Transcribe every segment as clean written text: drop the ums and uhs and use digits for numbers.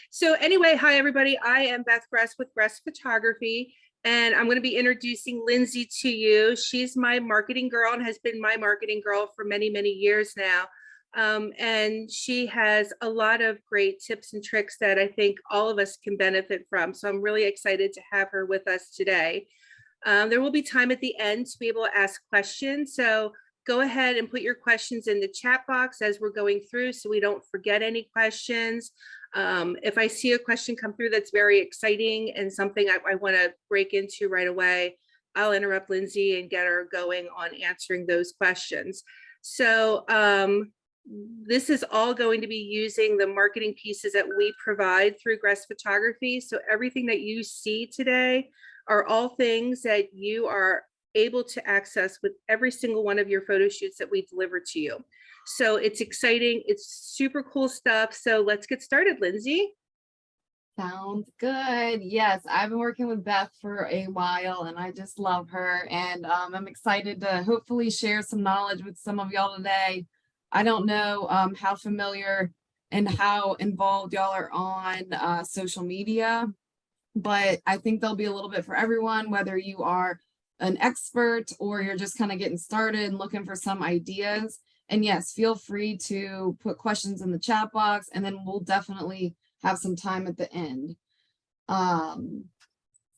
So anyway, hi everybody. I am Beth Gress with Gress Photography, and I'm going to be introducing Lindsay to you. She's my marketing girl and has been my marketing girl for many, many years now. And she has a lot of great tips and tricks that I think all of us can benefit from. So I'm really excited to have her with us today. There will be time at the end to be able to ask questions. So go ahead and put your questions in the chat box as we're going through so we don't forget any questions. If I see a question come through that's very exciting and something I want to break into right away, I'll interrupt Lindsay and get her going on answering those questions. So this is all going to be using the marketing pieces that we provide through Gress Photography. So everything that you see today are all things that you are able to access with every single one of your photo shoots that we deliver to you. So it's exciting. It's super cool stuff. So let's get started, Lindsay. Sounds good. Yes, I've been working with Beth for a while and I just love her. And I'm excited to hopefully share some knowledge with some of y'all today. I don't know how familiar and how involved y'all are on social media, but I think there'll be a little bit for everyone, whether you are an expert or you're just kind of getting started and looking for some ideas. And yes, feel free to put questions in the chat box and then we'll definitely have some time at the end.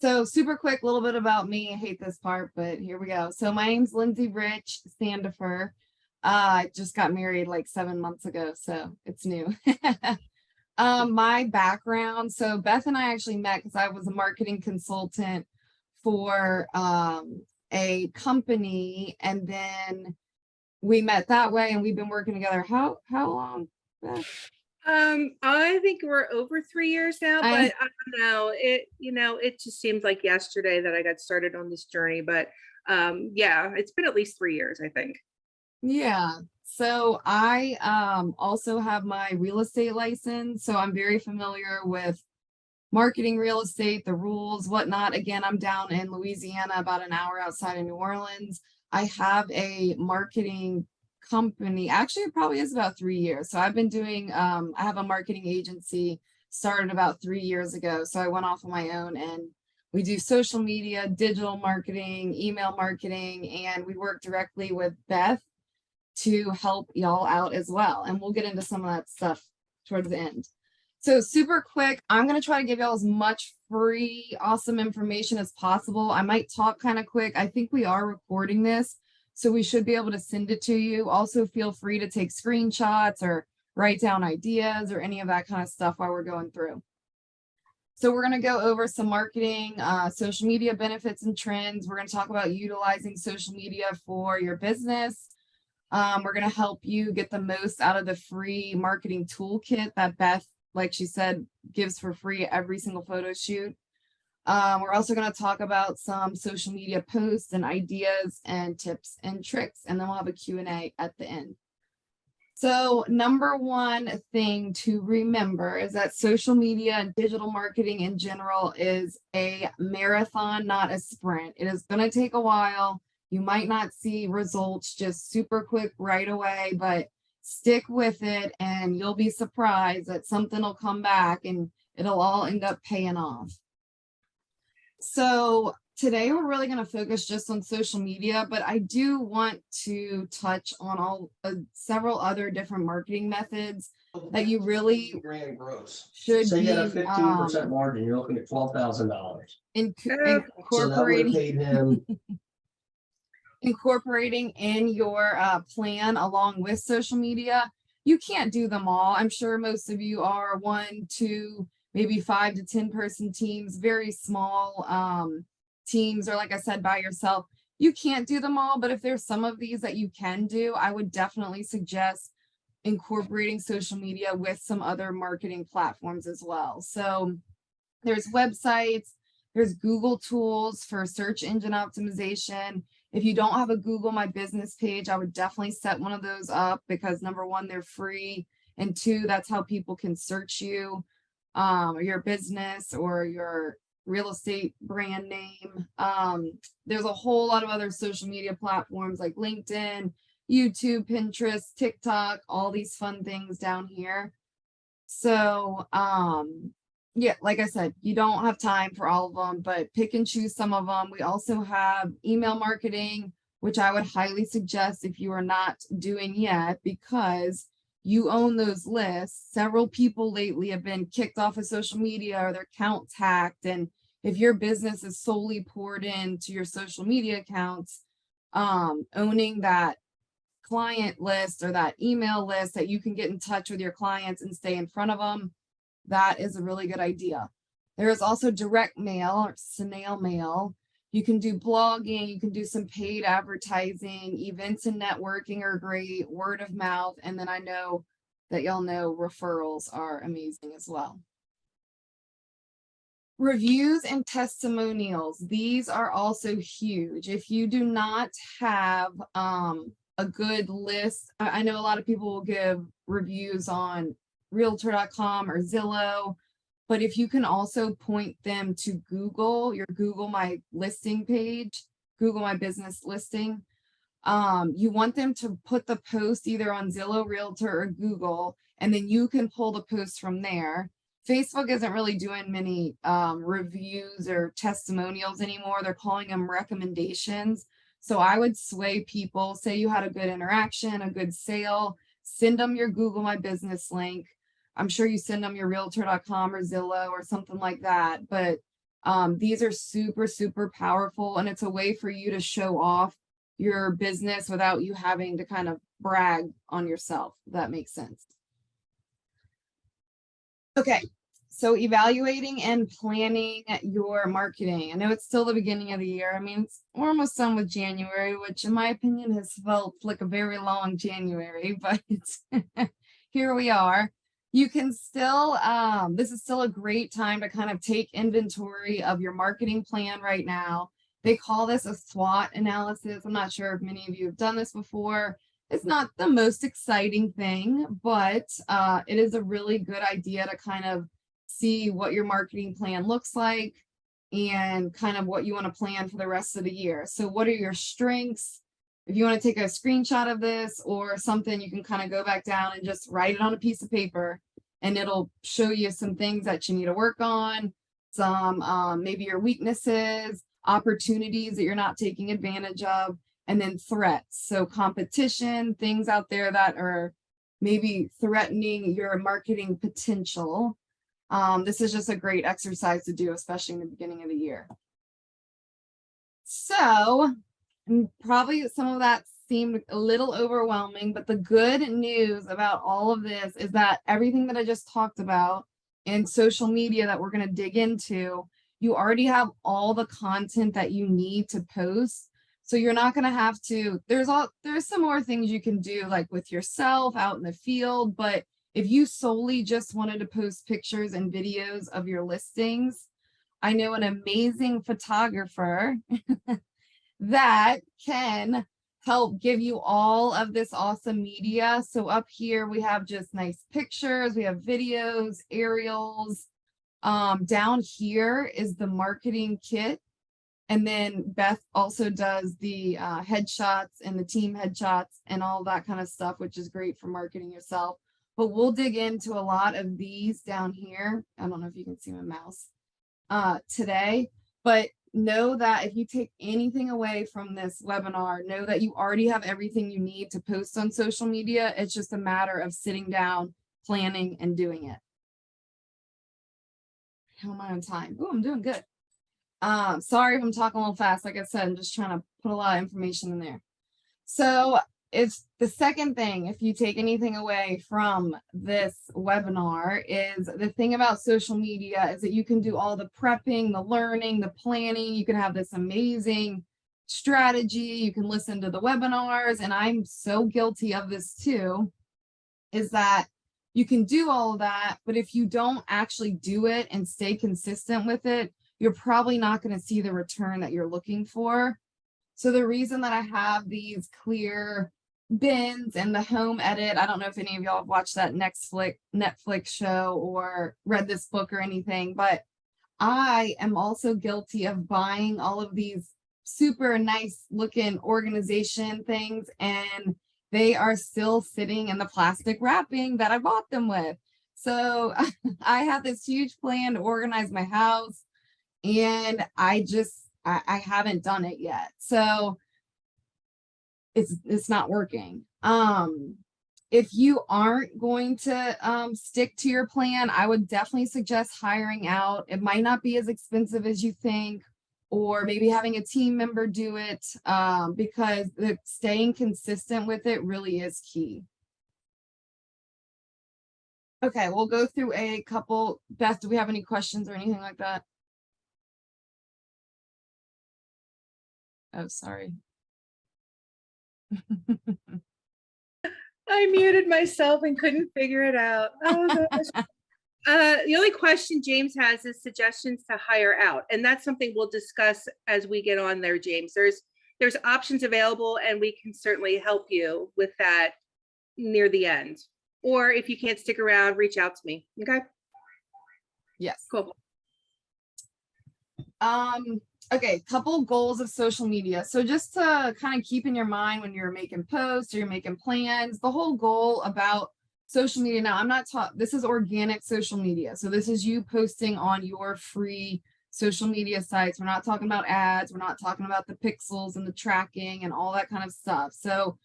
So super quick, a little bit about me. I hate this part, but here we go. So my name's Lindsay Ritch Sandifer. I just got married like 7 months ago, so it's new. My background, so Beth and I actually met because I was a marketing consultant for a company, and then we met that way and we've been working together. How long, Beth? I think we're over 3 years now, but I don't know. It just seems like yesterday that I got started on this journey, but yeah, it's been at least 3 years, I think. Yeah. So I also have my real estate license. So I'm very familiar with marketing real estate, the rules, whatnot. Again, I'm down in Louisiana, about an hour outside of New Orleans. I have a marketing company. Actually, it probably is about 3 years. So I've been doing, I have a marketing agency started about 3 years ago. So I went off on my own and we do social media, digital marketing, email marketing, and we work directly with Beth to help y'all out as well. And we'll get into some of that stuff towards the end. So super quick, I'm going to try to give y'all as much free, awesome information as possible. I might talk kind of quick. I think we are recording this, so we should be able to send it to you. Also, feel free to take screenshots or write down ideas or any of that kind of stuff while we're going through. So we're going to go over some marketing, social media benefits and trends. We're going to talk about utilizing social media for your business. We're going to help you get the most out of the free marketing toolkit that Beth, like she said, gives for free every single photo shoot. We're also going to talk about some social media posts and ideas and tips and tricks, and then we'll have a Q&A at the end. So number one thing to remember is that social media and digital marketing in general is a marathon, not a sprint. It is going to take a while. You might not see results just super quick right away, but stick with it and you'll be surprised that something will come back and it'll all end up paying off. So today we're really going to focus just on social media, but I do want to touch on several other different marketing methods that you really should say be. You had a 15% margin, you're looking at $12,000. Incorporating. So that would have paid him. Incorporating in your plan along with social media. You can't do them all. I'm sure most of you are 1, 2, maybe 5 to 10 person teams, very small teams, or like I said, by yourself. You can't do them all, but if there's some of these that you can do, I would definitely suggest incorporating social media with some other marketing platforms as well. So there's websites, there's Google tools for search engine optimization. If you don't have a Google My Business page, I would definitely set one of those up because number one, they're free. And two, that's how people can search you, or your business or your real estate brand name. There's a whole lot of other social media platforms like LinkedIn, YouTube, Pinterest, TikTok, all these fun things down here. So, yeah, like I said, you don't have time for all of them, but pick and choose some of them. We also have email marketing, which I would highly suggest if you are not doing yet, because you own those lists. Several people lately have been kicked off of social media or their accounts hacked. And if your business is solely poured into your social media accounts, owning that client list or that email list that you can get in touch with your clients and stay in front of them, that is a really good idea. There is also direct mail or snail mail. You can do blogging, you can do some paid advertising, events and networking are great, word of mouth. And then I know that y'all know referrals are amazing as well. Reviews and testimonials. These are also huge. If you do not have a good list, I know a lot of people will give reviews on realtor.com or Zillow, but if you can also point them to Google, your Google My Listing page, Google My Business Listing, you want them to put the post either on Zillow, Realtor, or Google, and then you can pull the post from there. Facebook isn't really doing many reviews or testimonials anymore. They're calling them recommendations. So I would sway people, say you had a good interaction, a good sale, send them your Google My Business link. I'm sure you send them your realtor.com or Zillow or something like that. But these are super, super powerful. And it's a way for you to show off your business without you having to kind of brag on yourself, if that makes sense. Okay, so evaluating and planning your marketing. I know it's still the beginning of the year. I mean, we're almost done with January, which in my opinion has felt like a very long January, but here we are. You can still, this is still a great time to kind of take inventory of your marketing plan right now. They call this a SWOT analysis. I'm not sure if many of you have done this before. It's not the most exciting thing, but it is a really good idea to kind of see what your marketing plan looks like and kind of what you want to plan for the rest of the year. So what are your strengths? If you want to take a screenshot of this or something, you can kind of go back down and just write it on a piece of paper, and it'll show you some things that you need to work on, some maybe your weaknesses, opportunities that you're not taking advantage of, and then threats. So competition, things out there that are maybe threatening your marketing potential. This is just a great exercise to do, especially in the beginning of the year. So probably some of that seemed a little overwhelming, but the good news about all of this is that everything that I just talked about in social media that we're going to dig into, you already have all the content that you need to post. So you're not going to have to, there's some more things you can do like with yourself out in the field, but if you solely just wanted to post pictures and videos of your listings, I know an amazing photographer that can help give you all of this awesome media. So up here, we have just nice pictures, we have videos, aerials. Down here is the marketing kit. And then Beth also does the headshots and the team headshots and all that kind of stuff, which is great for marketing yourself. But we'll dig into a lot of these down here. I don't know if you can see my mouse today, but know that if you take anything away from this webinar, know that you already have everything you need to post on social media. It's just a matter of sitting down, planning, and doing it. How am I on time? Oh, I'm doing good. Sorry if I'm talking a little fast. Like I said, I'm just trying to put a lot of information in there. So it's the second thing, if you take anything away from this webinar, is the thing about social media is that you can do all the prepping, the learning, the planning. You can have this amazing strategy. You can listen to the webinars, and I'm so guilty of this too, is that you can do all of that, but if you don't actually do it and stay consistent with it, you're probably not going to see the return that you're looking for. So the reason that I have these clear bins and the home edit, I don't know if any of y'all have watched that Netflix show or read this book or anything, but I am also guilty of buying all of these super nice looking organization things, and they are still sitting in the plastic wrapping that I bought them with. So I had this huge plan to organize my house, and I haven't done it yet. So it's not working. If you aren't going to stick to your plan, I would definitely suggest hiring out. It might not be as expensive as you think, or maybe having a team member do it, because staying consistent with it really is key. Okay, we'll go through a couple. Beth, do we have any questions or anything like that? Oh, sorry. I muted myself and couldn't figure it out. Oh, gosh. The only question James has is suggestions to hire out, and that's something we'll discuss as we get on there, James. There's options available, and we can certainly help you with that near the end. Or if you can't stick around, reach out to me. Okay. Yes. Cool. Okay, couple goals of social media. So just to kind of keep in your mind when you're making posts or you're making plans, the whole goal about social media. Now, I'm not talking, this is organic social media. So this is you posting on your free social media sites. We're not talking about ads. We're not talking about the pixels and the tracking and all that kind of stuff. So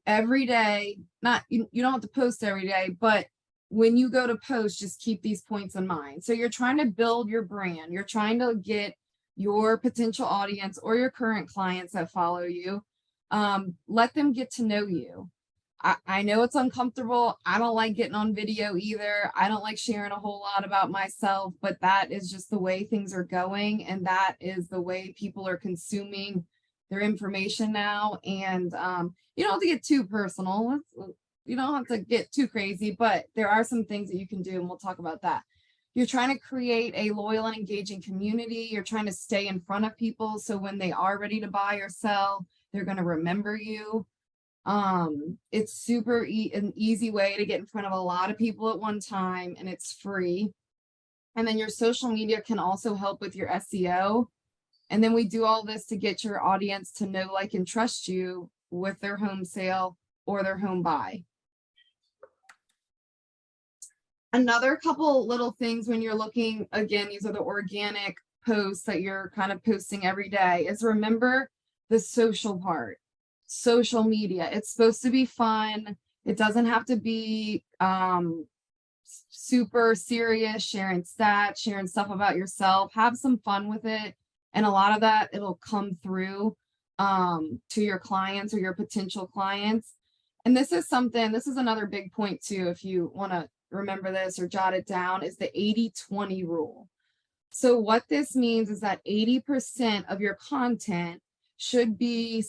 every day, not you don't have to post every day, but when you go to post, just keep these points in mind. So you're trying to build your brand. You're trying to get your potential audience or your current clients that follow you, let them get to know you. I know it's uncomfortable. I don't like getting on video either. I don't like sharing a whole lot about myself, but that is just the way things are going. And that is the way people are consuming their information now. And you don't have to get too personal. You don't have to get too crazy, but there are some things that you can do, and we'll talk about that. You're trying to create a loyal and engaging community. You're trying to stay in front of people, so when they are ready to buy or sell, they're going to remember you. It's super an easy way to get in front of a lot of people at one time, and it's free. And then your social media can also help with your SEO. And then we do all this to get your audience to know, like, and trust you with their home sale or their home buy. Another couple little things when you're looking, again, these are the organic posts that you're kind of posting every day, is remember the social part. Social media, it's supposed to be fun. It doesn't have to be super serious, sharing stats, sharing stuff about yourself. Have some fun with it. And a lot of that, it'll come through to your clients or your potential clients. And this is another big point too, if you want to remember this or jot it down, is the 80-20 rule. So what this means is that 80% of your content should be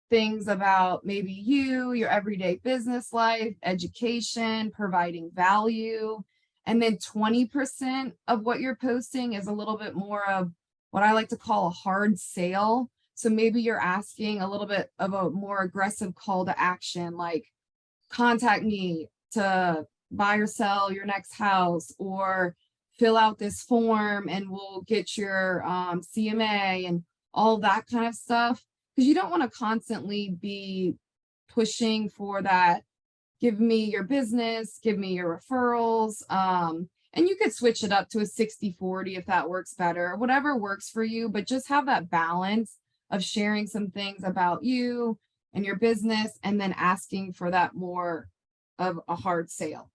things about maybe you, your everyday business life, education, providing value. And then 20% of what you're posting is a little bit more of what I like to call a hard sale. So maybe you're asking a little bit of a more aggressive call to action, like contact me to buy or sell your next house, or fill out this form and we'll get your CMA and all that kind of stuff. Because you don't want to constantly be pushing for that. Give me your business, give me your referrals. And you could switch it up to a 60-40 if that works better, whatever works for you, but just have that balance of sharing some things about you and your business, and then asking for that more of a hard sale.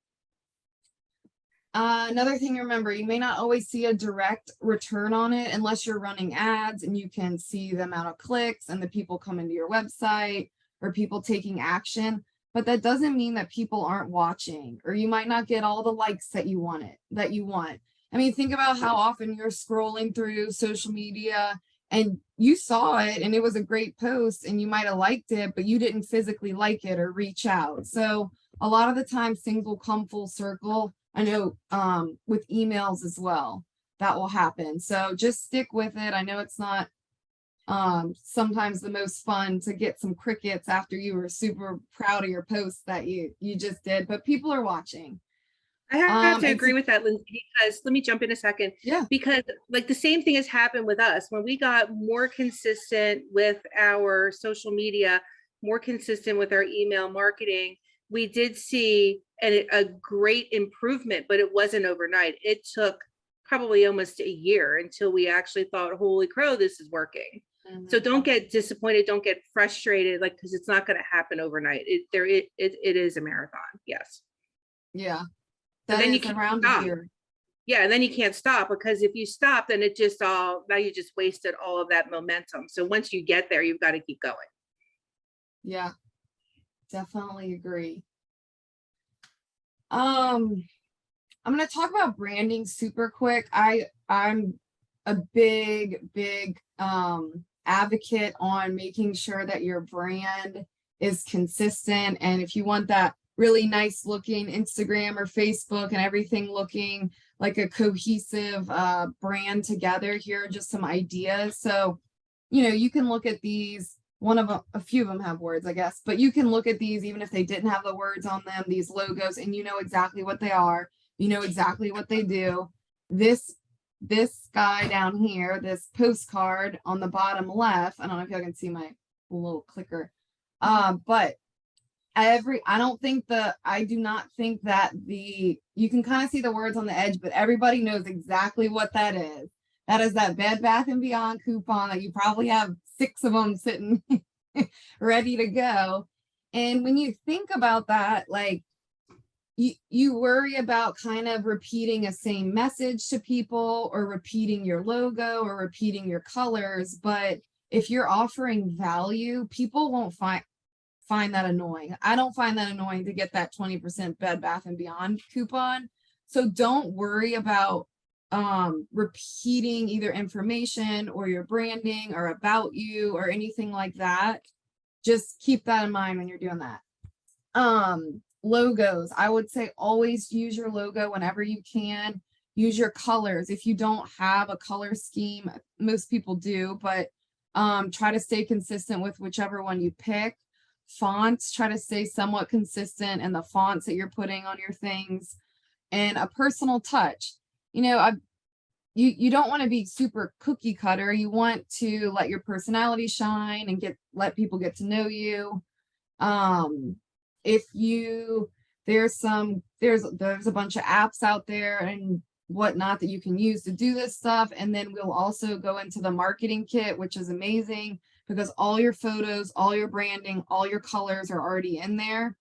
Another thing to remember, you may not always see a direct return on it unless you're running ads and you can see the amount of clicks and the people coming to your website or people taking action. But that doesn't mean that people aren't watching, or you might not get all the likes that you want. I mean, think about how often you're scrolling through social media and you saw it and it was a great post and you might have liked it, but you didn't physically like it or reach out. So a lot of the times things will come full circle. I know with emails as well, that will happen. So just stick with it. I know it's not sometimes the most fun to get some crickets after you were super proud of your post that you just did, but people are watching. I have to agree with that, Lindsay, because let me jump in a second. Yeah. Because like the same thing has happened with us when we got more consistent with our social media, more consistent with our email marketing. we did see a great improvement, but it wasn't overnight. It took probably almost a year until we actually thought, holy crow, this is working. So don't get disappointed, don't get frustrated, like, because it's not going to happen overnight. It is a marathon. Yes. Yeah. But That then you is can't around stop. here. Yeah, and then you can't stop, because if you stop, then it just now you just wasted all of that momentum. So once you get there, you've got to keep going. Yeah, definitely agree. I'm going to talk about branding super quick. I'm a big advocate on making sure that your brand is consistent. And if you want that really nice looking Instagram or Facebook and everything looking like a cohesive brand together, here are just some ideas. So, you know, you can look at these. One of them, a few of them have words, I guess, but you can look at these even if they didn't have the words on them, these logos, and you know exactly what they are. You know exactly what they do. This guy down here, this postcard on the bottom left, I don't know if y'all can see my little clicker, but I do not think that you can kind of see the words on the edge, but everybody knows exactly what that is. That is that Bed Bath & Beyond coupon that you probably have 6 of them sitting ready to go. And when you think about that, like, you worry about kind of repeating a same message to people, or repeating your logo, or repeating your colors. But if you're offering value, people won't find that annoying. I don't find that annoying to get that 20% Bed Bath & Beyond coupon. So don't worry about repeating either information or your branding or about you or anything like that. Just keep that in mind when you're doing that. Logos, I would say always use your logo whenever you can. Use your colors. If you don't have a color scheme, most people do, but try to stay consistent with whichever one you pick. Fonts, try to stay somewhat consistent in the fonts that you're putting on your things. And a personal touch. You know, you don't want to be super cookie cutter. You want to let your personality shine and let people get to know you. There's a bunch of apps out there and whatnot that you can use to do this stuff. And then we'll also go into the marketing kit, which is amazing because all your photos, all your branding, all your colors are already in there.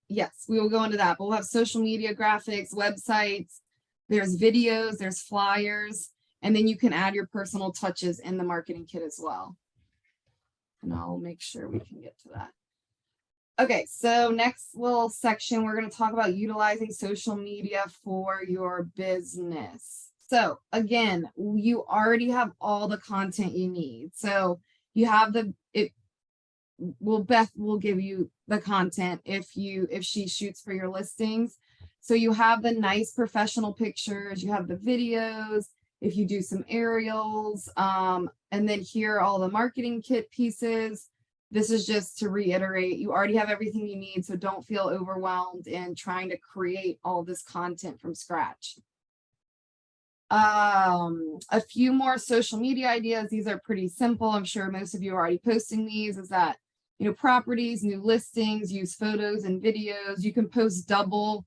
Yes, we will go into that, but we'll have social media graphics, websites, there's videos, there's flyers, and then you can add your personal touches in the marketing kit as well. And I'll make sure we can get to that. Okay, so next little section, we're going to talk about utilizing social media for your business. So again, you already have all the content you need. So you have Beth will give you the content if she shoots for your listings. So you have the nice professional pictures, you have the videos, if you do some aerials, and then here are all the marketing kit pieces. This is just to reiterate, you already have everything you need, so don't feel overwhelmed in trying to create all this content from scratch. A few more social media ideas. These are pretty simple. I'm sure most of you are already posting these. Is that, you know, properties, new listings, use photos and videos. You can post double,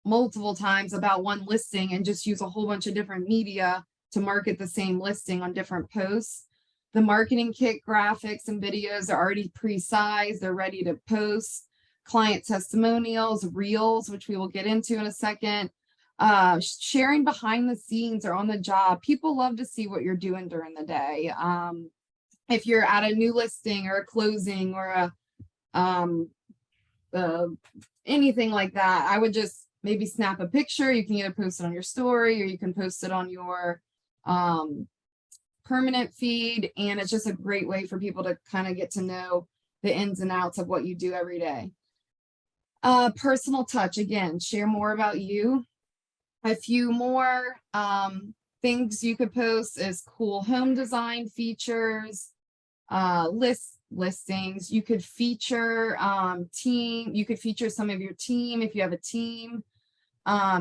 multiple times about one listing and just use a whole bunch of different media to market the same listing on different posts. The marketing kit graphics and videos are already pre-sized. They're ready to post. Client testimonials, reels, which we will get into in a second. Sharing behind the scenes or on the job. People love to see what you're doing during the day. If you're at a new listing or a closing or anything like that, I would just maybe snap a picture. You can either post it on your story or you can post it on your permanent feed. And it's just a great way for people to kind of get to know the ins and outs of what you do every day. Personal touch, again, share more about you. A few more things you could post is cool home design features, listings. You could feature team. You could feature some of your team if you have a team.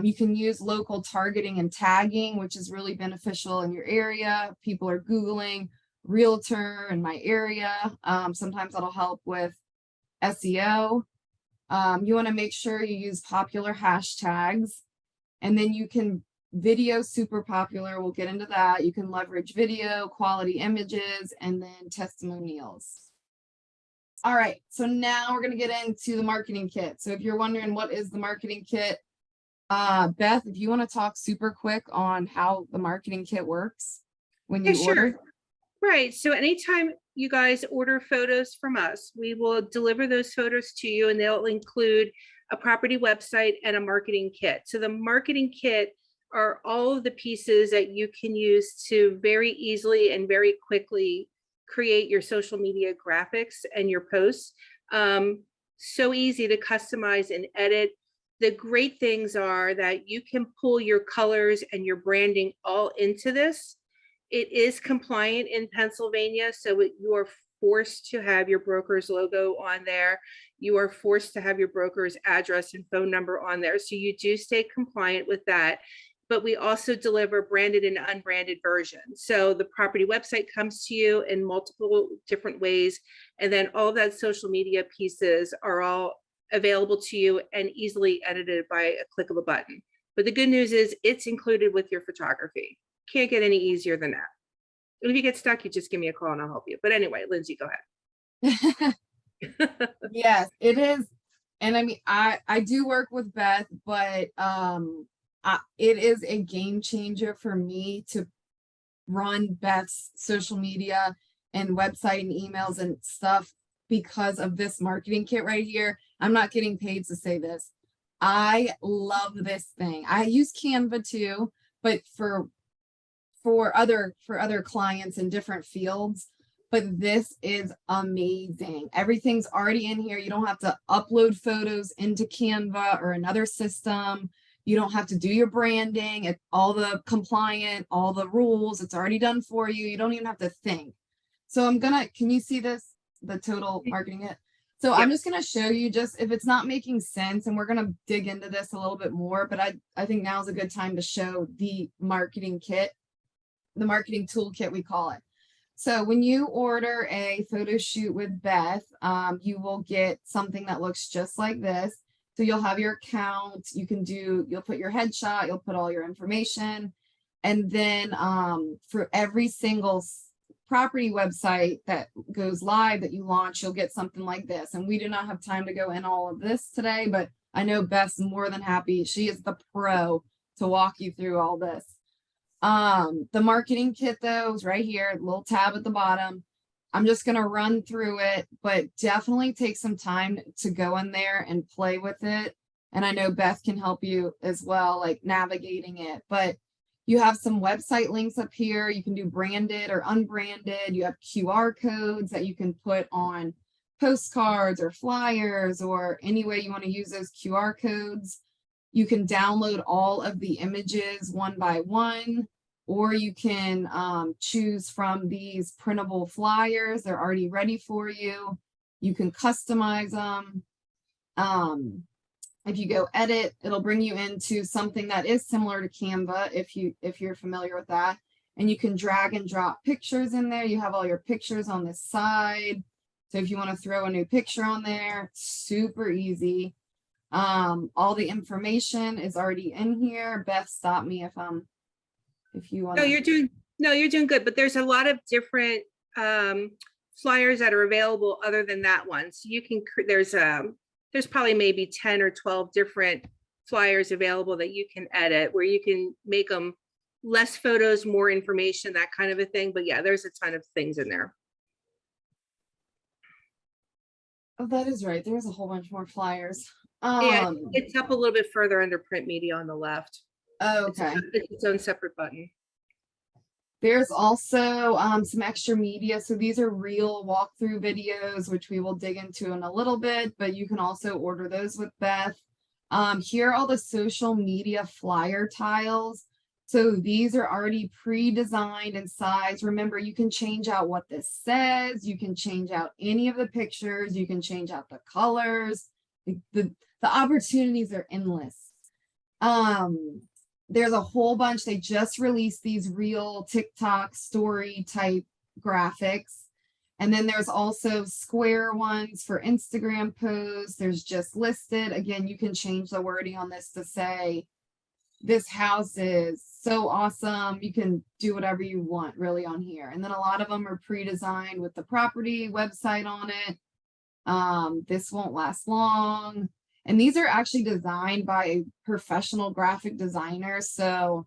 You can use local targeting and tagging, which is really beneficial in your area. People are Googling realtor in my area. Sometimes that'll help with SEO. You want to make sure you use popular hashtags, and then you can video super popular. We'll get into that. You can leverage video, quality images, and then testimonials. All right, so now we're going to get into the marketing kit. So if you're wondering what is the marketing kit, Beth, if you want to talk super quick on how the marketing kit works when you order. Right. So anytime you guys order photos from us, we will deliver those photos to you, and they'll include a property website and a marketing kit. So the marketing kit are all of the pieces that you can use to very easily and very quickly create your social media graphics and your posts. So easy to customize and edit. The great things are that you can pull your colors and your branding all into this. It is compliant in Pennsylvania, so you are forced to have your broker's logo on there. You are forced to have your broker's address and phone number on there. So you do stay compliant with that. But we also deliver branded and unbranded versions. So the property website comes to you in multiple different ways. And then all of that social media pieces are all available to you and easily edited by a click of a button. But the good news is it's included with your photography. Can't get any easier than that. And if you get stuck, you just give me a call and I'll help you. But anyway, Lindsay, go ahead. Yes, it is. And I mean, I do work with Beth, but it is a game changer for me to run Beth's social media and website and emails and stuff because of this marketing kit right here. I'm not getting paid to say this. I love this thing. I use Canva too, but for other clients in different fields. But this is amazing. Everything's already in here. You don't have to upload photos into Canva or another system. You don't have to do your branding. It's all the compliant, all the rules. It's already done for you. You don't even have to think. So can you see this? The total marketing it. So I'm just going to show you, just if it's not making sense, and we're going to dig into this a little bit more, but I think now is a good time to show the marketing kit, the marketing toolkit, we call it. So when you order a photo shoot with Beth, you will get something that looks just like this. So you'll have your account, you'll put your headshot, you'll put all your information. And then for every single property website that goes live that you launch, you'll get something like this. And we do not have time to go in all of this today, but I know Beth's more than happy. She is the pro to walk you through all this. The marketing kit though is right here, little tab at the bottom. I'm just going to run through it, but definitely take some time to go in there and play with it. And I know Beth can help you as well, like navigating it, but you have some website links up here. You can do branded or unbranded. You have QR codes that you can put on postcards or flyers or any way you want to use those QR codes. You can download all of the images one by one, or you can choose from these printable flyers. They're already ready for you. You can customize them. If you go edit, it'll bring you into something that is similar to Canva if you're familiar with that. And you can drag and drop pictures in there. You have all your pictures on this side. So if you want to throw a new picture on there, super easy. All the information is already in here. Beth, stop me if you want. No, you're doing good, but there's a lot of different flyers that are available other than that one. So you can, there's probably maybe 10 or 12 different flyers available that you can edit, where you can make them less photos, more information, that kind of a thing. But yeah, there's a ton of things in there. Oh, that is right. There's a whole bunch more flyers. Yeah, it's up a little bit further under print media on the left. Oh, okay. It's its own separate button. There's also some extra media. So these are real walkthrough videos, which we will dig into in a little bit, but you can also order those with Beth. Here are all the social media flyer tiles. So these are already pre-designed and sized. Remember, you can change out what this says. You can change out any of the pictures. You can change out the colors. The opportunities are endless. There's a whole bunch. They just released these real TikTok story type graphics. And then there's also square ones for Instagram posts. There's just listed. Again, you can change the wording on this to say, this house is so awesome. You can do whatever you want really on here. And then a lot of them are pre-designed with the property website on it. This won't last long. And these are actually designed by a professional graphic designer. So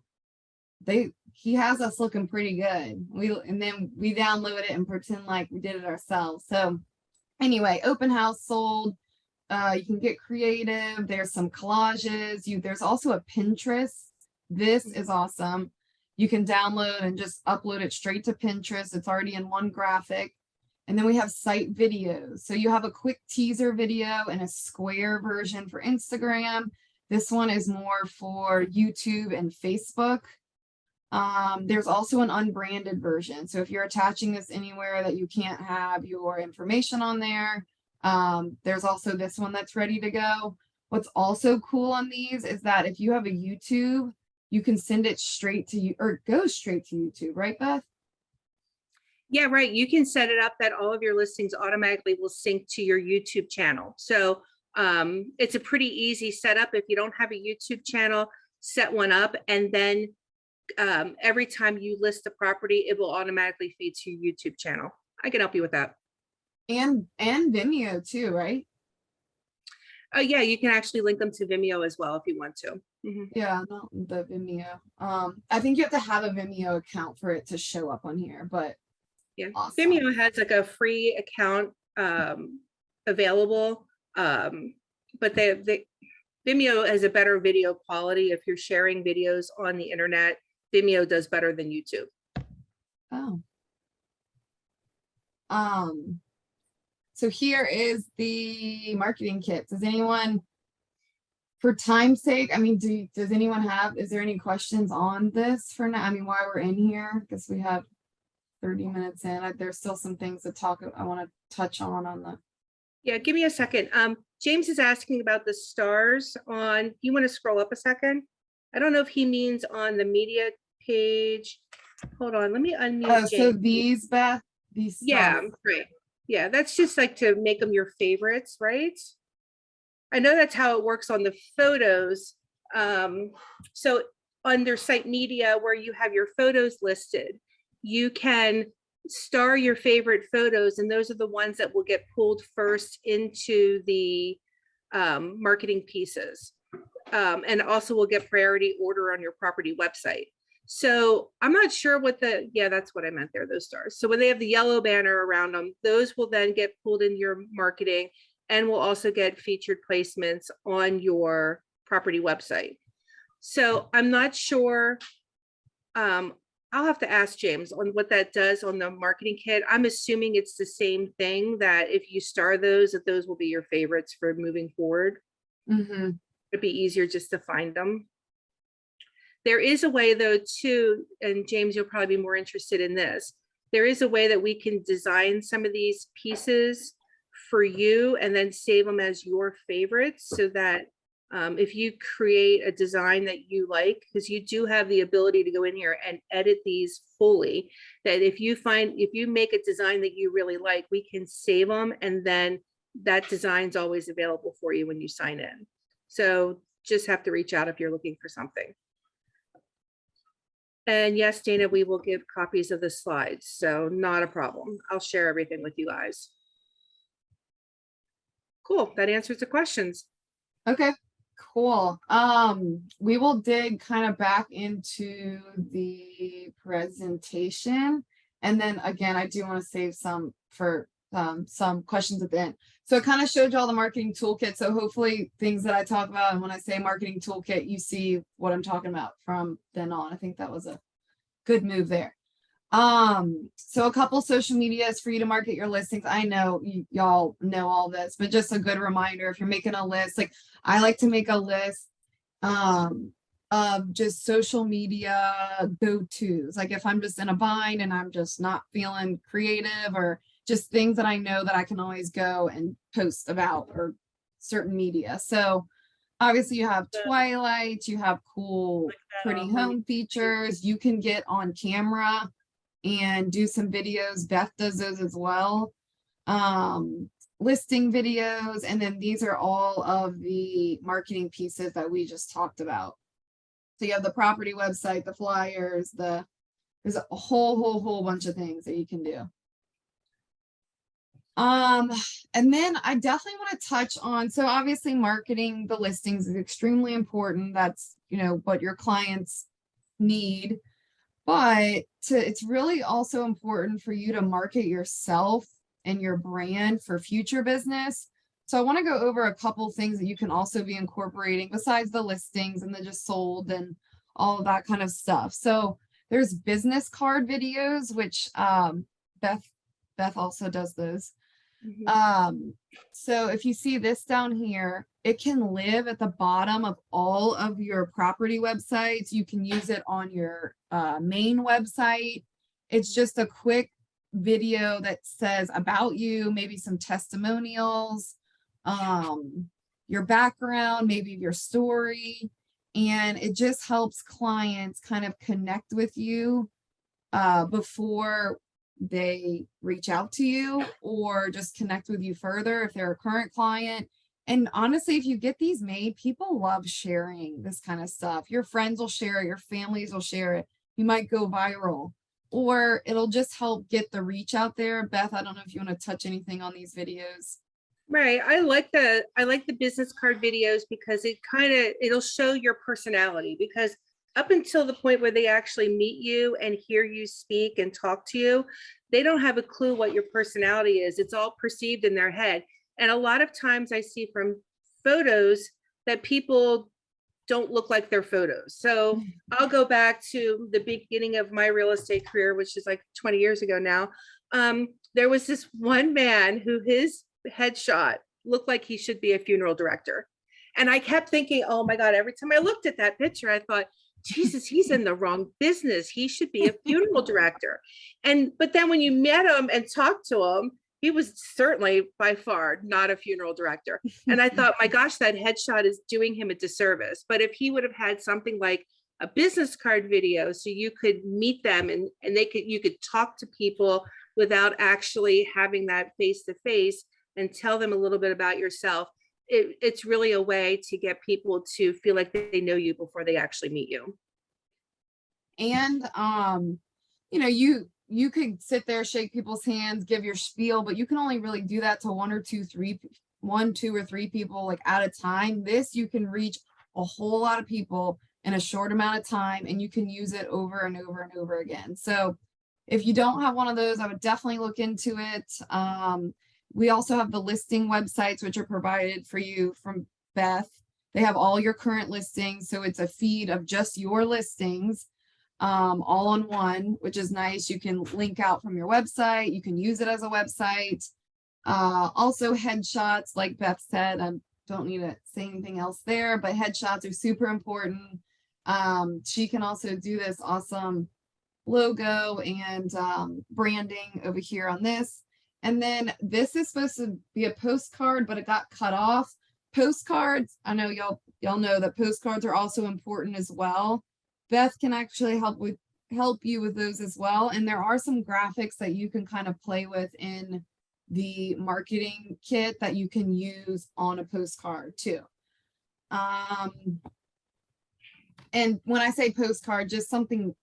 he has us looking pretty good. And then we download it and pretend like we did it ourselves. So anyway, open house sold. You can get creative. There's some collages. There's also a Pinterest. This is awesome. You can download and just upload it straight to Pinterest. It's already in one graphic. And then we have site videos. So you have a quick teaser video and a square version for Instagram. This one is more for YouTube and Facebook. There's also an unbranded version. So if you're attaching this anywhere that you can't have your information on there, there's also this one that's ready to go. What's also cool on these is that if you have a YouTube, you can send it straight to you or go straight to YouTube, right, Beth? Yeah, right. You can set it up that all of your listings automatically will sync to your YouTube channel. So it's a pretty easy setup. If you don't have a YouTube channel, set one up, and then every time you list the property, it will automatically feed to your YouTube channel. I can help you with that. And Vimeo too, right? Oh yeah, you can actually link them to Vimeo as well if you want to. Yeah, not the Vimeo. I think you have to have a Vimeo account for it to show up on here, but yeah, awesome. Vimeo has like a free account available, but Vimeo has a better video quality. If you're sharing videos on the internet, Vimeo does better than YouTube. Oh. So here is the marketing kit. Does anyone, for time's sake, I mean, does anyone is there any questions on this for now? I mean, while we're in here, because we have 30 minutes in, there's still some things to I want to touch on the. Yeah, give me a second. James is asking about the stars on, you want to scroll up a second? I don't know if he means on the media page. Hold on, let me unmute James. So these, Beth, these stars. Yeah, right. Yeah, that's just like to make them your favorites, right? I know that's how it works on the photos. So under site media, where you have your photos listed, you can star your favorite photos, and those are the ones that will get pulled first into the marketing pieces, and also will get priority order on your property website. So I'm not sure what that's what I meant there, those stars. So when they have the yellow banner around them, those will then get pulled into your marketing and will also get featured placements on your property website. So I'm not sure. I'll have to ask James on what that does on the marketing kit. I'm assuming it's the same thing, that if you star those, that those will be your favorites for moving forward. Mm-hmm. It'd be easier just to find them. There is a way though too, and James, you'll probably be more interested in this. There is a way that we can design some of these pieces for you and then save them as your favorites, so that if you create a design that you like, because you do have the ability to go in here and edit these fully, that if you make a design that you really like, we can save them, and then that design's always available for you when you sign in. So just have to reach out if you're looking for something. And yes, Dana, we will give copies of the slides, so not a problem. I'll share everything with you guys. Cool, that answers the questions. Okay, cool. We will dig kind of back into the presentation, and then again, I do want to save some for some questions at the end. So it kind of showed you all the marketing toolkit. So hopefully things that I talk about, and when I say marketing toolkit, you see what I'm talking about from then on. I think that was a good move there. So a couple social medias for you to market your listings. I know y'all know all this, but just a good reminder, if you're making a list, like I like to make a list of just social media go-tos. Like if I'm just in a bind and I'm just not feeling creative, or just things that I know that I can always go and post about, or certain media. So obviously you have Twilight, you have cool, pretty home features. You can get on camera and do some videos. Beth does those as well. Listing videos, and then these are all of the marketing pieces that we just talked about. So you have the property website, the flyers, there's a whole bunch of things that you can do. And then I definitely want to touch on, so obviously marketing the listings is extremely important. That's, you know, what your clients need, but it's really also important for you to market yourself and your brand for future business. So I want to go over a couple things that you can also be incorporating besides the listings and the just sold and all of that kind of stuff. So there's business card videos, which Beth also does those. So if you see this down here, it can live at the bottom of all of your property websites. You can use it on your main website. It's just a quick video that says about you, maybe some testimonials, your background, maybe your story, and it just helps clients kind of connect with you before they reach out to you, or just connect with you further if they're a current client. And honestly, if you get these made, people love sharing this kind of stuff. Your friends will share it, your families will share it. You might go viral, or it'll just help get the reach out there. Beth, I don't know if you want to touch anything on these videos. Right. I like the business card videos because it'll show your personality, because up until the point where they actually meet you and hear you speak and talk to you, they don't have a clue what your personality is. It's all perceived in their head. And a lot of times I see from photos that people don't look like their photos. So I'll go back to the beginning of my real estate career, which is like 20 years ago now. There was this one man who his headshot looked like he should be a funeral director. And I kept thinking, oh my God, every time I looked at that picture, I thought, Jesus, he's in the wrong business. He should be a funeral director. But then when you met him and talked to him, he was certainly by far not a funeral director. And I thought, my gosh, that headshot is doing him a disservice. But if he would have had something like a business card video, so you could meet them and you could talk to people without actually having that face to face and tell them a little bit about yourself. It's really a way to get people to feel like they know you before they actually meet you. And, you know, you could sit there, shake people's hands, give your spiel, but you can only really do that to one, two or three people like at a time. This, you can reach a whole lot of people in a short amount of time, and you can use it over and over and over again. So if you don't have one of those, I would definitely look into it. We also have the listing websites, which are provided for you from Beth. They have all your current listings. So it's a feed of just your listings, all on one, which is nice. You can link out from your website. You can use it as a website. Also headshots, like Beth said, I don't need to say anything else there, but headshots are super important. She can also do this awesome logo and branding over here on this. And then this is supposed to be a postcard, but it got cut off. Postcards, I know y'all know that postcards are also important as well. Beth can actually help you with those as well. And there are some graphics that you can kind of play with in the marketing kit that you can use on a postcard too. And when I say postcard, just something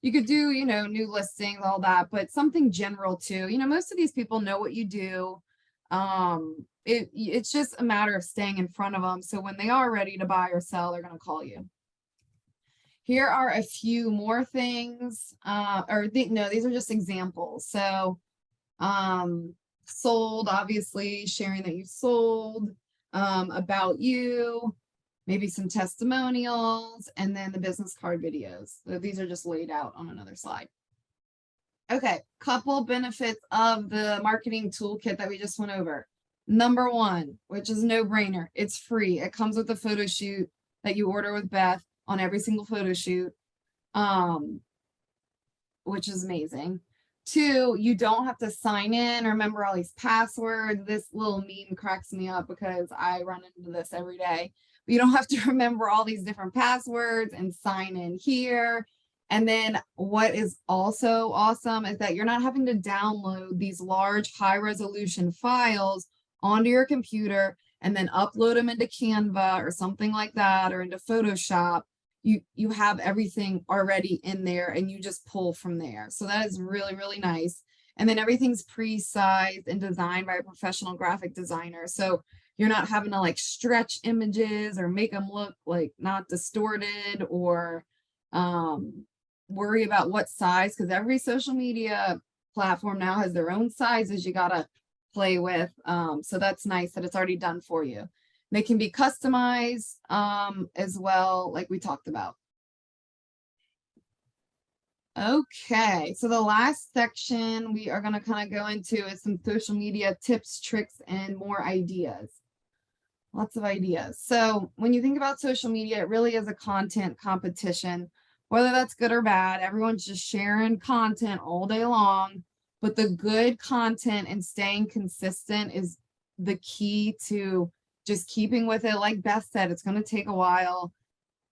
you could do, you know, new listings, all that, but something general too. You know, most of these people know what you do. It's just a matter of staying in front of them. So when they are ready to buy or sell, they're going to call you. Here are a few more things, no, these are just examples. So, sold, obviously sharing that you sold, about you, maybe some testimonials, and then the business card videos. So these are just laid out on another slide. Okay, couple benefits of the marketing toolkit that we just went over. Number one, which is a no-brainer, it's free. It comes with a photo shoot that you order with Beth on every single photo shoot, which is amazing. Two, you don't have to sign in or remember all these passwords. This little meme cracks me up because I run into this every day. You don't have to remember all these different passwords and sign in here. And then what is also awesome is that you're not having to download these large high resolution files onto your computer and then upload them into Canva or something like that, or into Photoshop. You have everything already in there and you just pull from there. So that is really, really nice. And then everything's pre-sized and designed by a professional graphic designer. So you're not having to like stretch images or make them look like not distorted, or worry about what size, because every social media platform now has their own sizes you gotta play with. So that's nice that it's already done for you. They can be customized as well, like we talked about. Okay, so the last section we are going to kind of go into is some social media tips, tricks, and more ideas. Lots of ideas. So when you think about social media, it really is a content competition, whether that's good or bad. Everyone's just sharing content all day long, but the good content and staying consistent is the key to just keeping with it. Like Beth said, it's going to take a while.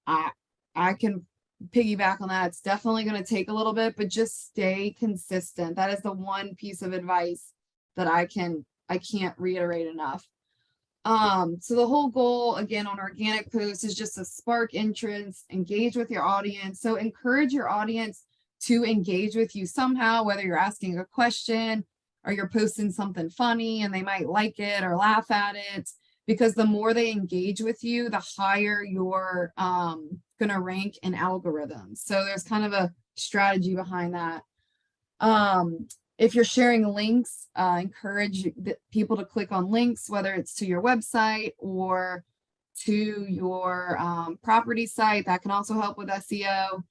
I can piggyback on that. It's definitely going to take a little bit, but just stay consistent. That is the one piece of advice that I can't reiterate enough. So the whole goal again on organic posts is just to spark interest, engage with your audience. So encourage your audience to engage with you somehow, whether you're asking a question or you're posting something funny and they might like it or laugh at it, because the more they engage with you, the higher you're going to rank in algorithms. So there's kind of a strategy behind that. If you're sharing links, encourage people to click on links, whether it's to your website or to your property site. That can also help with SEO.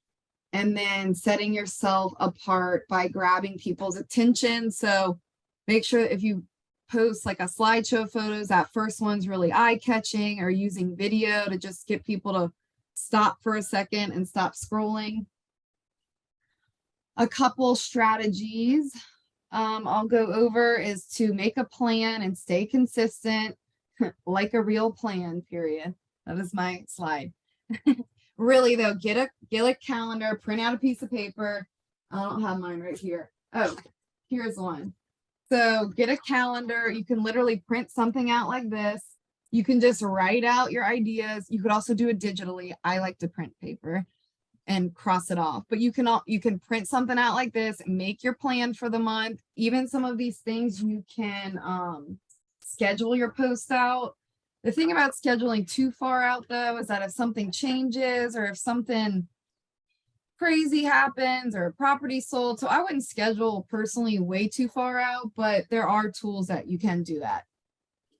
And then setting yourself apart by grabbing people's attention. So make sure if you post like a slideshow photos, that first one's really eye-catching, or using video to just get people to stop for a second and stop scrolling. A couple strategies I'll go over is to make a plan and stay consistent, like a real plan, period. That is my slide. Really though, get a calendar, print out a piece of paper. I don't have mine right here. Oh, here's one. So get a calendar. You can literally print something out like this. You can just write out your ideas. You could also do it digitally. I like to print paper and cross it off, but you can print something out like this, make your plan for the month. Even some of these things you can schedule your posts out. The thing about scheduling too far out though is that if something changes or if something crazy happens or a property sold, so I wouldn't schedule personally way too far out, but there are tools that you can do that.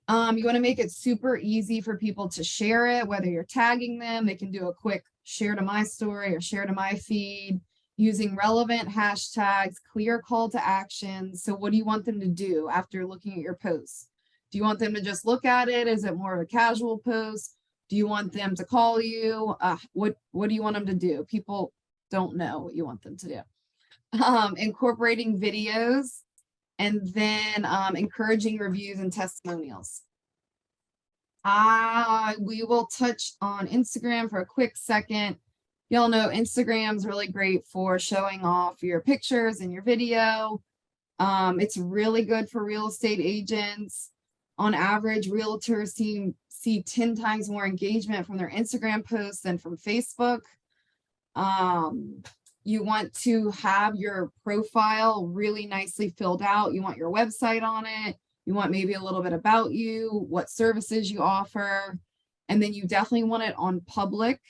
You want to make it super easy for people to share it, whether you're tagging them, they can do a quick share to my story or share to my feed, using relevant hashtags, clear call to action. So what do you want them to do after looking at your posts? Do you want them to just look at it? Is it more of a casual post? Do you want them to call you? What do you want them to do? People don't know what you want them to do. Incorporating videos, and then encouraging reviews and testimonials. We will touch on Instagram for a quick second. Y'all know Instagram's really great for showing off your pictures and your video. It's really good for real estate agents. On average, realtors see 10 times more engagement from their Instagram posts than from Facebook. You want to have your profile really nicely filled out. You want your website on it. You want maybe a little bit about you, what services you offer, and then you definitely want it on public.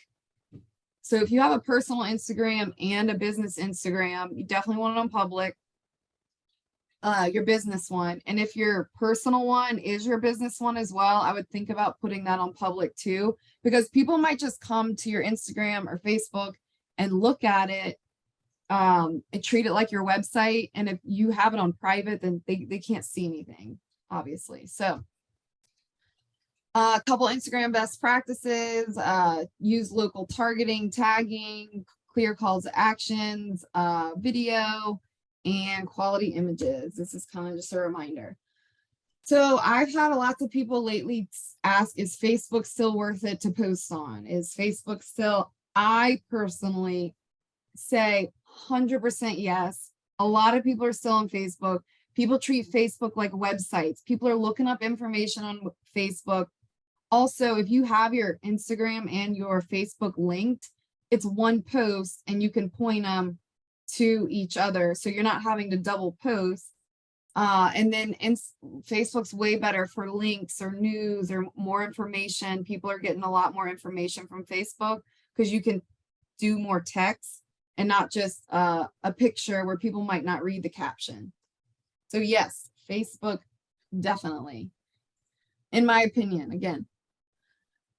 So if you have a personal Instagram and a business Instagram, you definitely want it on public. Your business one. And if your personal one is your business one as well, I would think about putting that on public too, because people might just come to your Instagram or Facebook and look at it and treat it like your website. And if you have it on private, then they can't see anything, obviously. So a couple Instagram best practices, use local targeting, tagging, clear calls to actions, video, and quality images. This is kind of just a reminder. So I've had lots of people lately ask, is Facebook still worth it to post on? Is Facebook still, I personally say 100% yes. A lot of people are still on Facebook. People treat Facebook like websites. People are looking up information on Facebook. Also, if you have your Instagram and your Facebook linked, it's one post and you can point them to each other. So you're not having to double post. And then Facebook's way better for links or news or more information. People are getting a lot more information from Facebook because you can do more text and not just a picture where people might not read the caption. So yes, Facebook, definitely. In my opinion, again.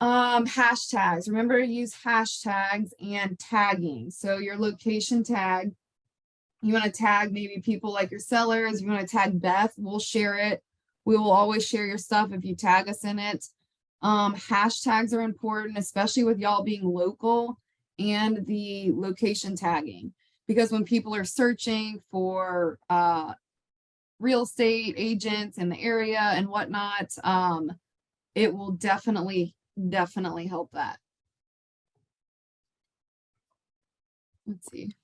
Hashtags. Remember to use hashtags and tagging. So your location tag, you want to tag maybe people like your sellers. You want to tag Beth, we'll share it. We will always share your stuff if you tag us in it. Hashtags are important, especially with y'all being local, and the location tagging, because when people are searching for real estate agents in the area and whatnot, it will definitely help that. Let's see.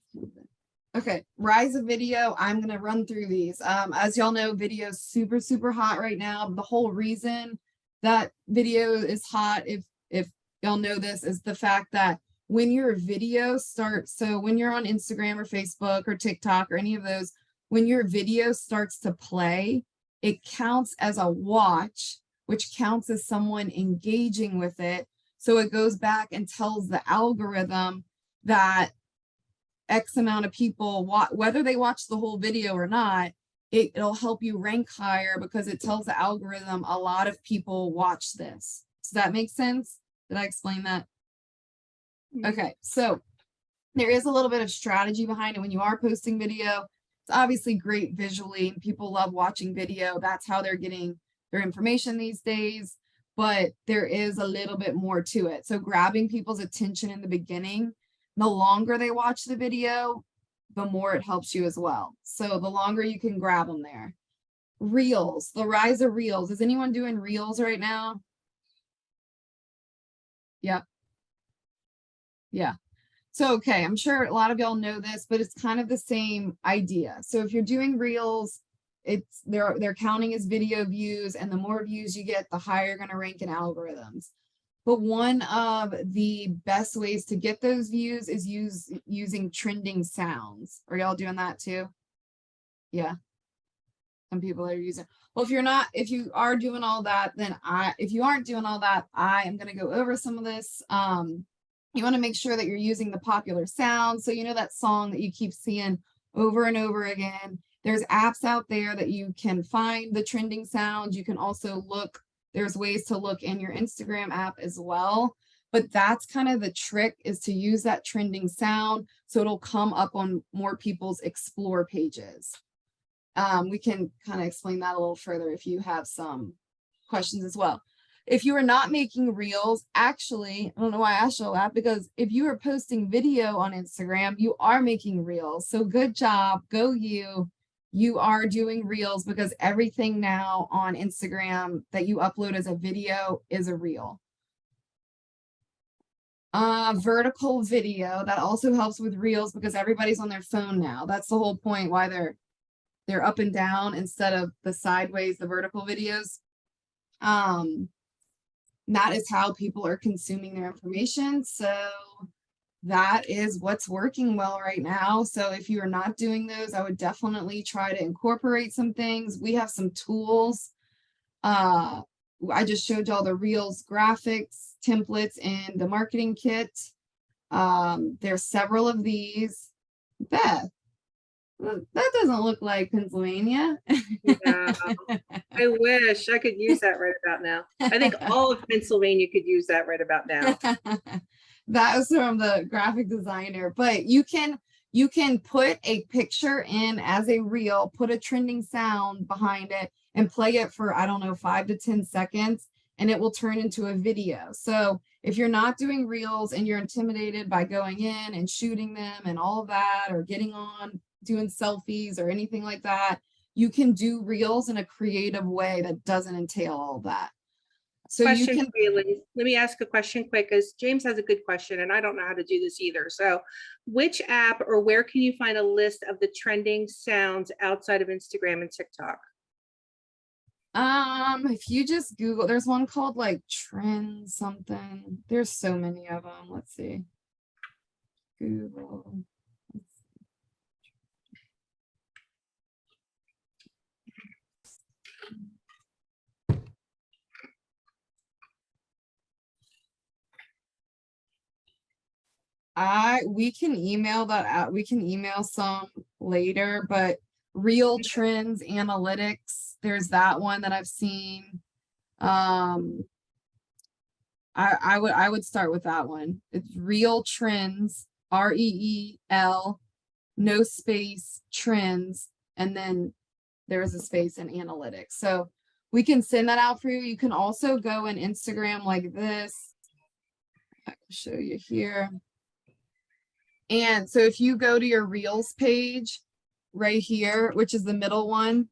Okay, rise of video. I'm gonna run through these. As y'all know, video is super hot right now. The whole reason that video is hot, if y'all know this, is the fact that when your video starts, so when you're on Instagram or Facebook or TikTok or any of those, when your video starts to play, it counts as a watch, which counts as someone engaging with it. So it goes back and tells the algorithm that X amount of people, whether they watch the whole video or not, it'll help you rank higher because it tells the algorithm a lot of people watch this. Does that make sense? Did I explain that? Okay, so there is a little bit of strategy behind it when you are posting video. It's obviously great visually. People love watching video. That's how they're getting their information these days, but there is a little bit more to it. So grabbing people's attention in the beginning, the longer they watch the video, the more it helps you as well. So the longer you can grab them there. Reels, the rise of reels. Is anyone doing reels right now? Yep. Yeah. So, okay, I'm sure a lot of y'all know this, but it's kind of the same idea. So if you're doing reels, they're counting as video views, and the more views you get, the higher you're going to rank in algorithms. But one of the best ways to get those views is using trending sounds. Are y'all doing that too? Yeah. Some people are using. Well, if you are doing all that, then if you aren't doing all that, I am going to go over some of this. You want to make sure that you're using the popular sounds. So you know that song that you keep seeing over and over again. There's apps out there that you can find the trending sounds. You can also look, there's ways to look in your Instagram app as well. But that's kind of the trick, is to use that trending sound so it'll come up on more people's explore pages. We can kind of explain that a little further if you have some questions as well. If you are not making reels, actually, I don't know why I asked you that, because if you are posting video on Instagram, you are making reels. So good job, go you. You are doing reels, because everything now on Instagram that you upload as a video is a reel. Vertical video, that also helps with reels because everybody's on their phone now. That's the whole point why they're up and down instead of the sideways, the vertical videos. That is how people are consuming their information. So that is what's working well right now. So if you are not doing those, I would definitely try to incorporate some things. We have some tools. I just showed y'all the Reels graphics templates in the marketing kit. There's several of these. Beth, that doesn't look like Pennsylvania. Yeah, I wish I could use that right about now. I think all of Pennsylvania could use that right about now. That was from the graphic designer, but you can put a picture in as a reel, put a trending sound behind it, and play it for, I don't know, 5 to 10 seconds, and it will turn into a video. So if you're not doing reels and you're intimidated by going in and shooting them and all of that, or getting on doing selfies or anything like that, you can do reels in a creative way that doesn't entail all that. So you Question can, for you, Liz. Let me ask a question quick, because James has a good question and I don't know how to do this either. So which app or where can you find a list of the trending sounds outside of Instagram and TikTok? if you just Google, there's one called like trend something. There's so many of them. Let's see. Google. We can email that out. We can email some later, but Real Trends Analytics, there's that one that I've seen. I would start with that one. It's Real Trends, REEL, no space, trends, and then there's a space in analytics. So we can send that out for you. You can also go in Instagram like this. I can show you here. And so if you go to your Reels page right here, which is the middle one,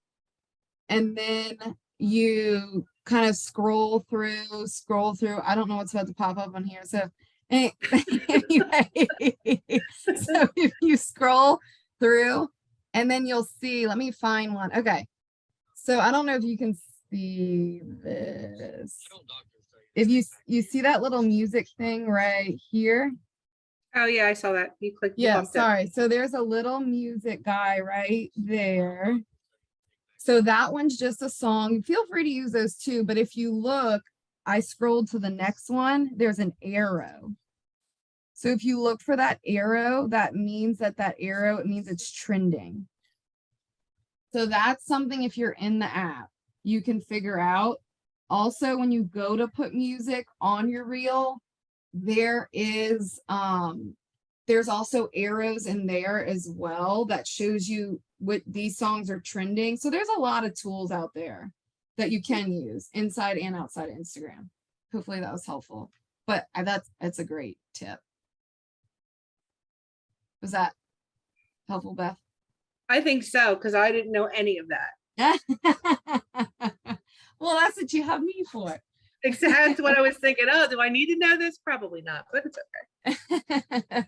and then you kind of scroll through, I don't know what's about to pop up on here. So anyway, so if you scroll through and then you'll see, let me find one. Okay. So I don't know if you can see this. If you see that little music thing right here. Oh yeah, I saw that. You clicked. You Yeah, bumped it. sorry. So there's a little music guy right there. So that one's just a song. Feel free to use those too. But if you look, I scrolled to the next one. There's an arrow. So if you look for that arrow, that means that arrow, it means it's trending. So that's something, if you're in the app, you can figure out. Also, when you go to put music on your reel, there is there's also arrows in there as well that shows you what these songs are trending. So there's a lot of tools out there that you can use inside and outside of Instagram. Hopefully that was helpful, but that's a great tip. Was that helpful, Beth? I think so, because I didn't know any of that. Well, that's what you have me for. Exactly what I was thinking. Oh, do I need to know this? Probably not, but it's okay.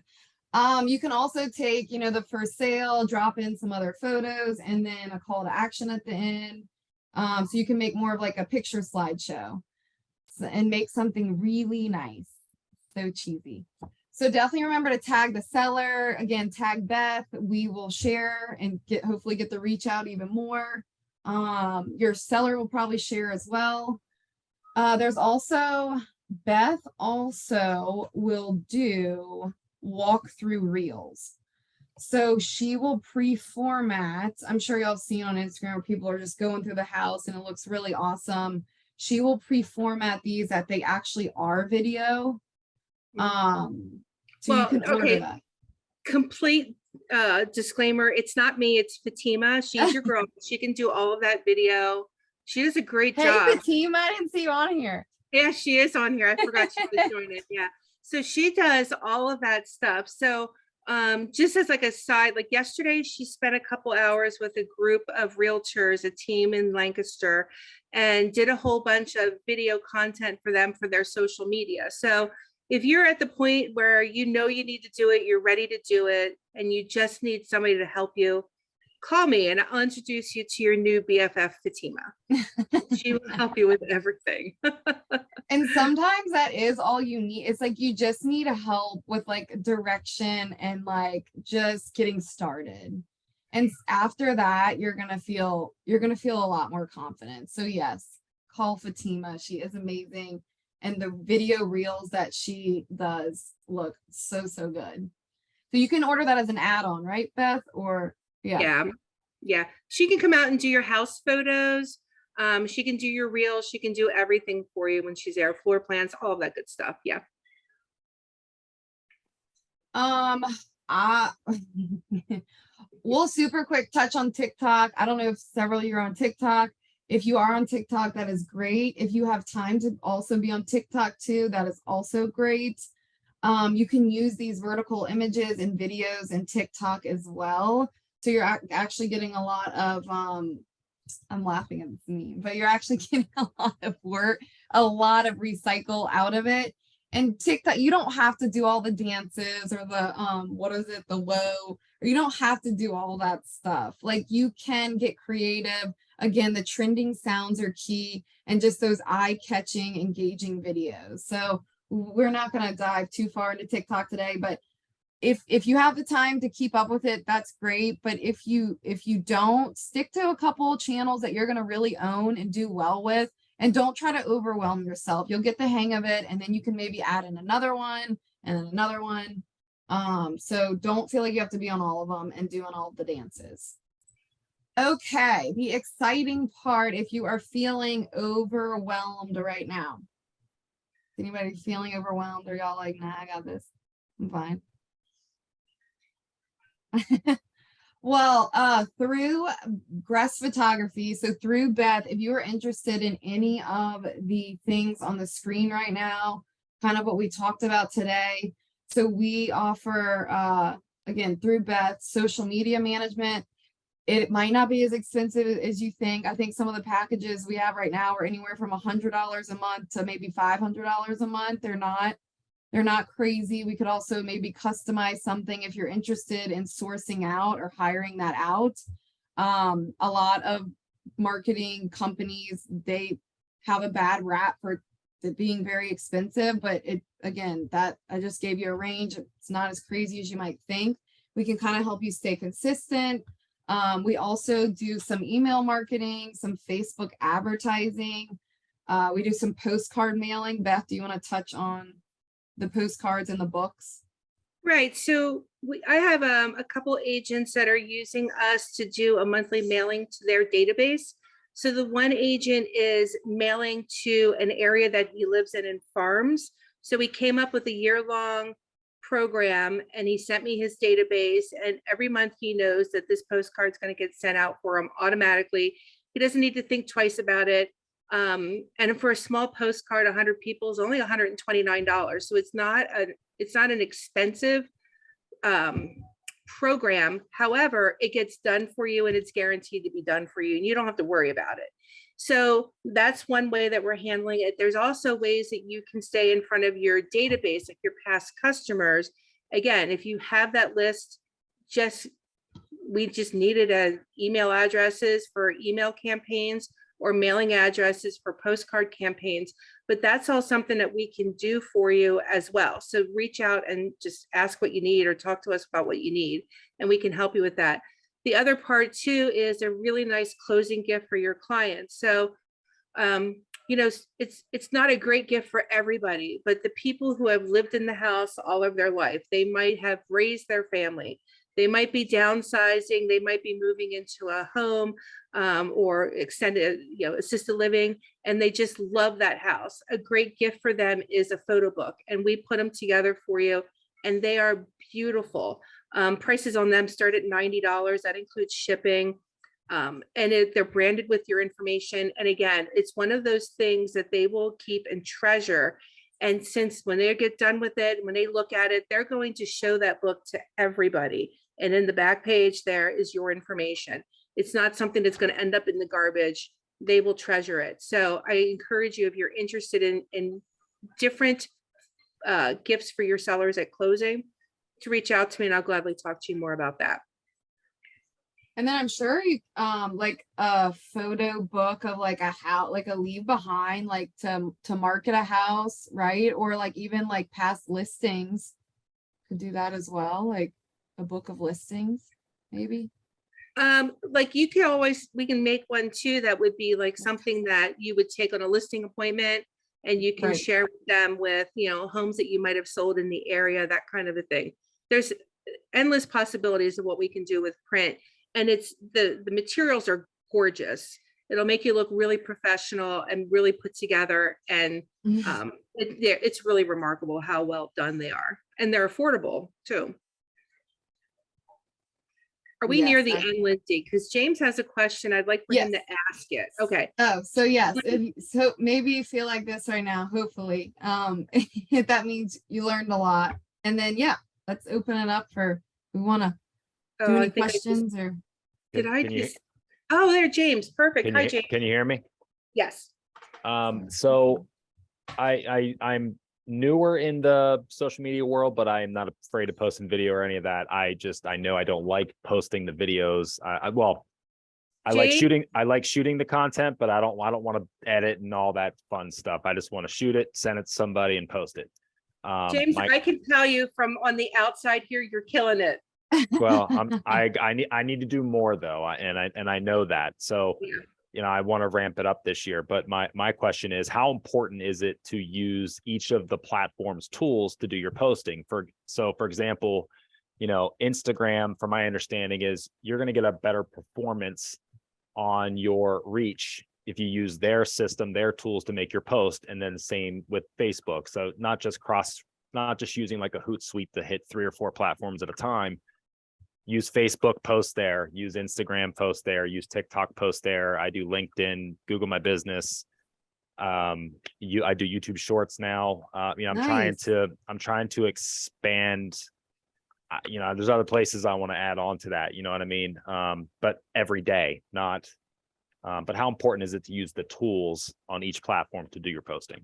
You can also take, the for sale, drop in some other photos, and then a call to action at the end. So you can make more of like a picture slideshow and make something really nice. So cheesy. So definitely remember to tag the seller. Again, tag Beth. We will share and hopefully get the reach out even more. Your seller will probably share as well. There's also, Beth also will do walkthrough reels. So she will pre-format. I'm sure y'all have seen on Instagram where people are just going through the house and it looks really awesome. She will pre-format these that they actually are video. So you can order that. Complete disclaimer, it's not me, it's Fatima. She's your girl. She can do all of that video. She does a great job. Fatima, I didn't see you on here. Yeah, she is on here. I forgot she was joining. Yeah. So she does all of that stuff. So just as like a side, like yesterday, she spent a couple hours with a group of realtors, a team in Lancaster, and did a whole bunch of video content for them for their social media. So if you're at the point where you know you need to do it, you're ready to do it, and you just need somebody to help you, call me and I'll introduce you to your new BFF, Fatima. She will help you with everything. And sometimes that is all you need. It's like you just need help with like direction and like just getting started. And after that, you're gonna feel a lot more confident. So yes, call Fatima. She is amazing. And the video reels that she does look so good. So you can order that as an add-on, right, Beth? Or yeah. She can come out and do your house photos. She can do your reels. She can do everything for you when she's there. Floor plans, all of that good stuff. Yeah. We'll super quick touch on TikTok. I don't know if several of you are on TikTok. If you are on TikTok, that is great. If you have time to also be on TikTok too, that is also great. You can use these vertical images and videos in TikTok as well. So you're actually getting a lot of, I'm laughing at this meme, but you're actually getting a lot of work a lot of recycle out of it. And TikTok, you don't have to do all the dances or the what is it, the whoa, or you don't have to do all that stuff. Like you can get creative. Again, the trending sounds are key, and just those eye-catching, engaging videos. So we're not going to dive too far into TikTok today, but if you have the time to keep up with it, that's great. But if you don't, stick to a couple of channels that you're going to really own and do well with, and don't try to overwhelm yourself. You'll get the hang of it, and then you can maybe add in another one and then another one. So don't feel like you have to be on all of them and doing all the dances. Okay, the exciting part, if you are feeling overwhelmed right now. Anybody feeling overwhelmed, or y'all like, nah, I got this, I'm fine? Well, through Gress Photography, so through Beth, if you are interested in any of the things on the screen right now, kind of what we talked about today, so we offer, again, through Beth, social media management. It might not be as expensive as you think. I think some of the packages we have right now are anywhere from $100 a month to maybe $500 a month. They're not crazy. We could also maybe customize something if you're interested in sourcing out or hiring that out. A lot of marketing companies, they have a bad rap for it being very expensive, but again, that I just gave you a range. It's not as crazy as you might think. We can kind of help you stay consistent. We also do some email marketing, some Facebook advertising. We do some postcard mailing. Beth, do you want to touch on the postcards and the books? Right. So I have a couple agents that are using us to do a monthly mailing to their database. So the one agent is mailing to an area that he lives in farms. So we came up with a year-long program, and he sent me his database, and every month he knows that this postcard is going to get sent out for him automatically. He doesn't need to think twice about it. And for a small postcard, 100 people is only $129. So it's not an expensive program. However, it gets done for you, and it's guaranteed to be done for you, and you don't have to worry about it. So that's one way that we're handling it. There's also ways that you can stay in front of your database, like your past customers. Again, if you have that list, we just needed email addresses for email campaigns or mailing addresses for postcard campaigns, but that's all something that we can do for you as well. So reach out and just ask what you need, or talk to us about what you need, and we can help you with that. The other part too is a really nice closing gift for your clients. So, it's not a great gift for everybody, but the people who have lived in the house all of their life, they might have raised their family. They might be downsizing. They might be moving into a home or extended, assisted living, and they just love that house. A great gift for them is a photo book, and we put them together for you, and they are beautiful. Prices on them start at $90. That includes shipping. And they're branded with your information. And again, it's one of those things that they will keep and treasure. And since when they get done with it, when they look at it, they're going to show that book to everybody. And in the back page, there is your information. It's not something that's going to end up in the garbage. They will treasure it. So I encourage you, if you're interested in different gifts for your sellers at closing, to reach out to me, and I'll gladly talk to you more about that. And then I'm sure you like a photo book of like a house, like a leave behind, like to market a house, right? Or like even like past listings, could do that as well, like a book of listings, maybe. Like we can make one too that would be like something that you would take on a listing appointment, and you can share with them with homes that you might have sold in the area, that kind of a thing. There's endless possibilities of what we can do with print, and it's the materials are gorgeous. It'll make you look really professional and really put together, and it's really remarkable how well done they are, and they're affordable too. Are we near the end, Lindsay? Because James has a question. I'd like for him to ask it. Okay. Oh, so yes. So maybe you feel like this right now, hopefully. If that means you learned a lot. And then, let's open it up for, we want to do any questions or. Oh, there, James. Perfect. Hi, James. Can you hear me? Yes. So I'm newer in the social media world, but I am not afraid of posting video or any of that. I know I don't like posting the videos. I like Jake? shooting. I like shooting the content, but I don't want to edit and all that fun stuff. I just want to shoot it, send it to somebody, and post it. James, I can tell you from on the outside here, you're killing it. Well, I need to do more though, and I know that. So, Yeah. you know, I want to ramp it up this year. But my question is, how important is it to use each of the platform's tools to do your posting? For example, you know, Instagram, from my understanding, is you're going to get a better performance on your reach if you use their system, their tools to make your post, and then same with Facebook. So not just using like a Hootsuite to hit 3 or 4 platforms at a time. Use Facebook, post there, use Instagram, post there, use TikTok, post there. I do LinkedIn, Google My Business. I do YouTube Shorts now. You know, I'm trying to expand. You know, there's other places I want to add on to that. You know what I mean? But every day, not. But how important is it to use the tools on each platform to do your posting?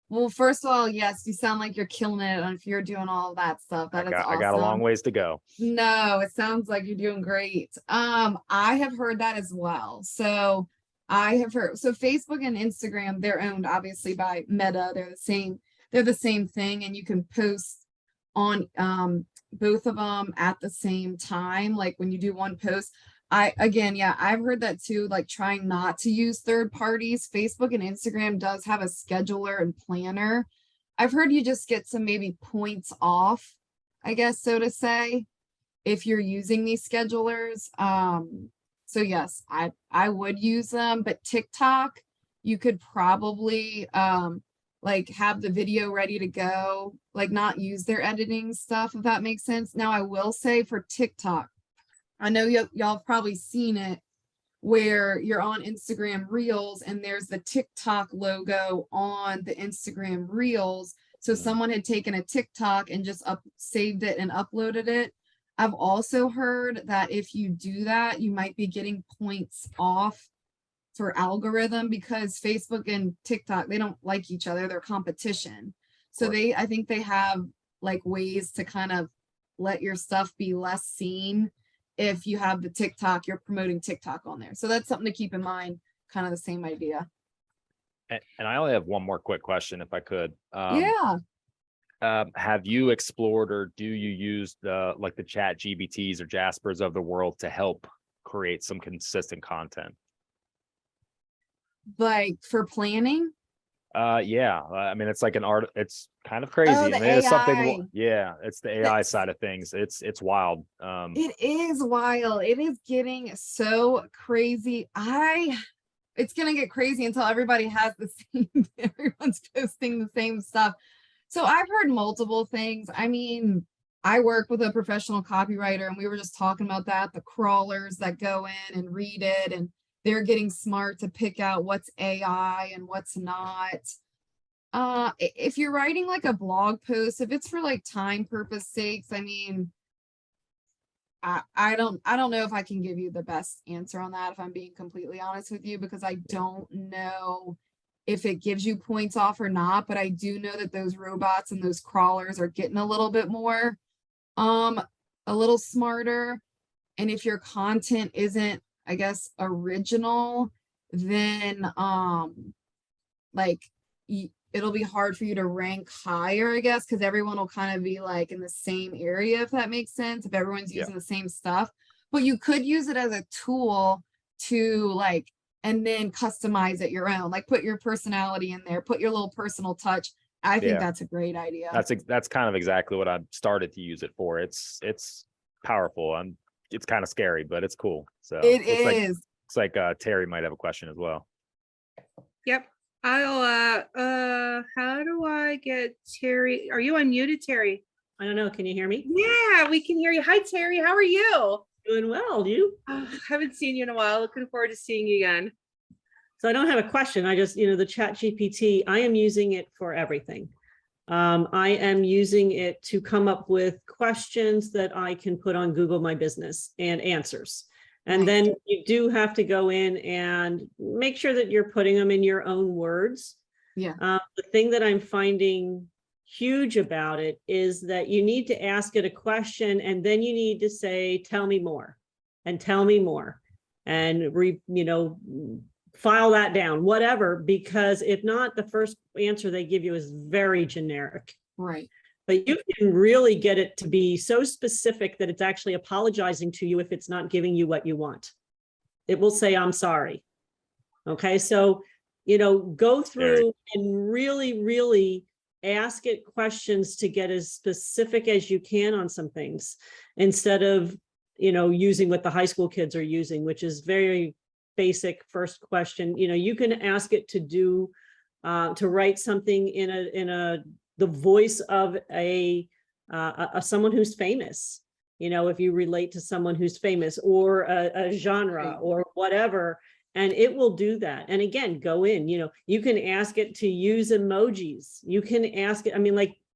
Well, first of all, yes, you sound like you're killing it. And if you're doing all that stuff, that is awesome. I got a long ways to go. No, it sounds like you're doing great. I have heard that as well. So Facebook and Instagram, they're owned obviously by Meta. They're the same thing, and you can post on both of them at the same time. Like when you do one post, I've heard that too, like trying not to use third parties. Facebook and Instagram does have a scheduler and planner. I've heard you just get some maybe points off, I guess, so to say, if you're using these schedulers. So yes, I would use them, but TikTok, you could probably like have the video ready to go, like not use their editing stuff, if that makes sense. Now, I will say for TikTok, I know y'all have probably seen it where you're on Instagram Reels and there's the TikTok logo on the Instagram Reels. So someone had taken a TikTok and just saved it and uploaded it. I've also heard that if you do that, you might be getting points off for algorithm, because Facebook and TikTok, they don't like each other. They're competition. So I think they have like ways to kind of let your stuff be less seen. If you have the TikTok, you're promoting TikTok on there. So that's something to keep in mind, kind of the same idea. And I only have one more quick question, if I could. Yeah. Have you explored, or do you use the Chat GBTs or Jaspers of the world to help create some consistent content? Like for planning? Yeah. I mean, it's like an art. It's kind of crazy. Oh, I the mean, it's something. AI. Yeah, it's the AI side of things. It's wild. It is wild. It is getting so crazy. It's gonna get crazy until everybody has the same. Everyone's posting the same stuff. So I've heard multiple things. I mean, I work with a professional copywriter, and we were just talking about that, the crawlers that go in and read it, and they're getting smart to pick out what's AI and what's not. If you're writing like a blog post, if it's for like time purpose sakes, I mean, I don't know if I can give you the best answer on that, if I'm being completely honest with you, because I don't know if it gives you points off or not, but I do know that those robots and those crawlers are getting a little bit more, a little smarter. And if your content isn't, I guess, original, then it'll be hard for you to rank higher, I guess, because everyone will kind of be like in the same area, if that makes sense, if everyone's using the same stuff. But you could use it as a tool to like, and then customize it your own, like put your personality in there, put your little personal touch. I think that's a great idea. That's kind of exactly what I've started to use it for. It's powerful. It's kind of scary, but it's cool. So it is. Looks like Terry might have a question as well. Yep. How do I get Terry? Are you unmuted, Terry? I don't know. Can you hear me? Yeah, we can hear you. Hi, Terry. How are you? Doing well. You? Haven't seen you in a while. Looking forward to seeing you again. So I don't have a question. I just, the Chat GPT, I am using it for everything. I am using it to come up with questions that I can put on Google My Business and answers. And then you do have to go in and make sure that you're putting them in your own words. Yeah. The thing that I'm finding huge about it is that you need to ask it a question and then you need to say, tell me more and tell me more and file that down, whatever, because if not, the first answer they give you is very generic. Right. But you can really get it to be so specific that it's actually apologizing to you if it's not giving you what you want. It will say, I'm sorry. Okay, so, go through and really, really ask it questions to get as specific as you can on some things instead of, using what the high school kids are using, which is very basic first question. You can ask it to do, to write something in the voice of a someone who's famous, if you relate to someone who's famous or a genre or whatever, and it will do that. And again, go in, you can ask it to use emojis. You can ask it,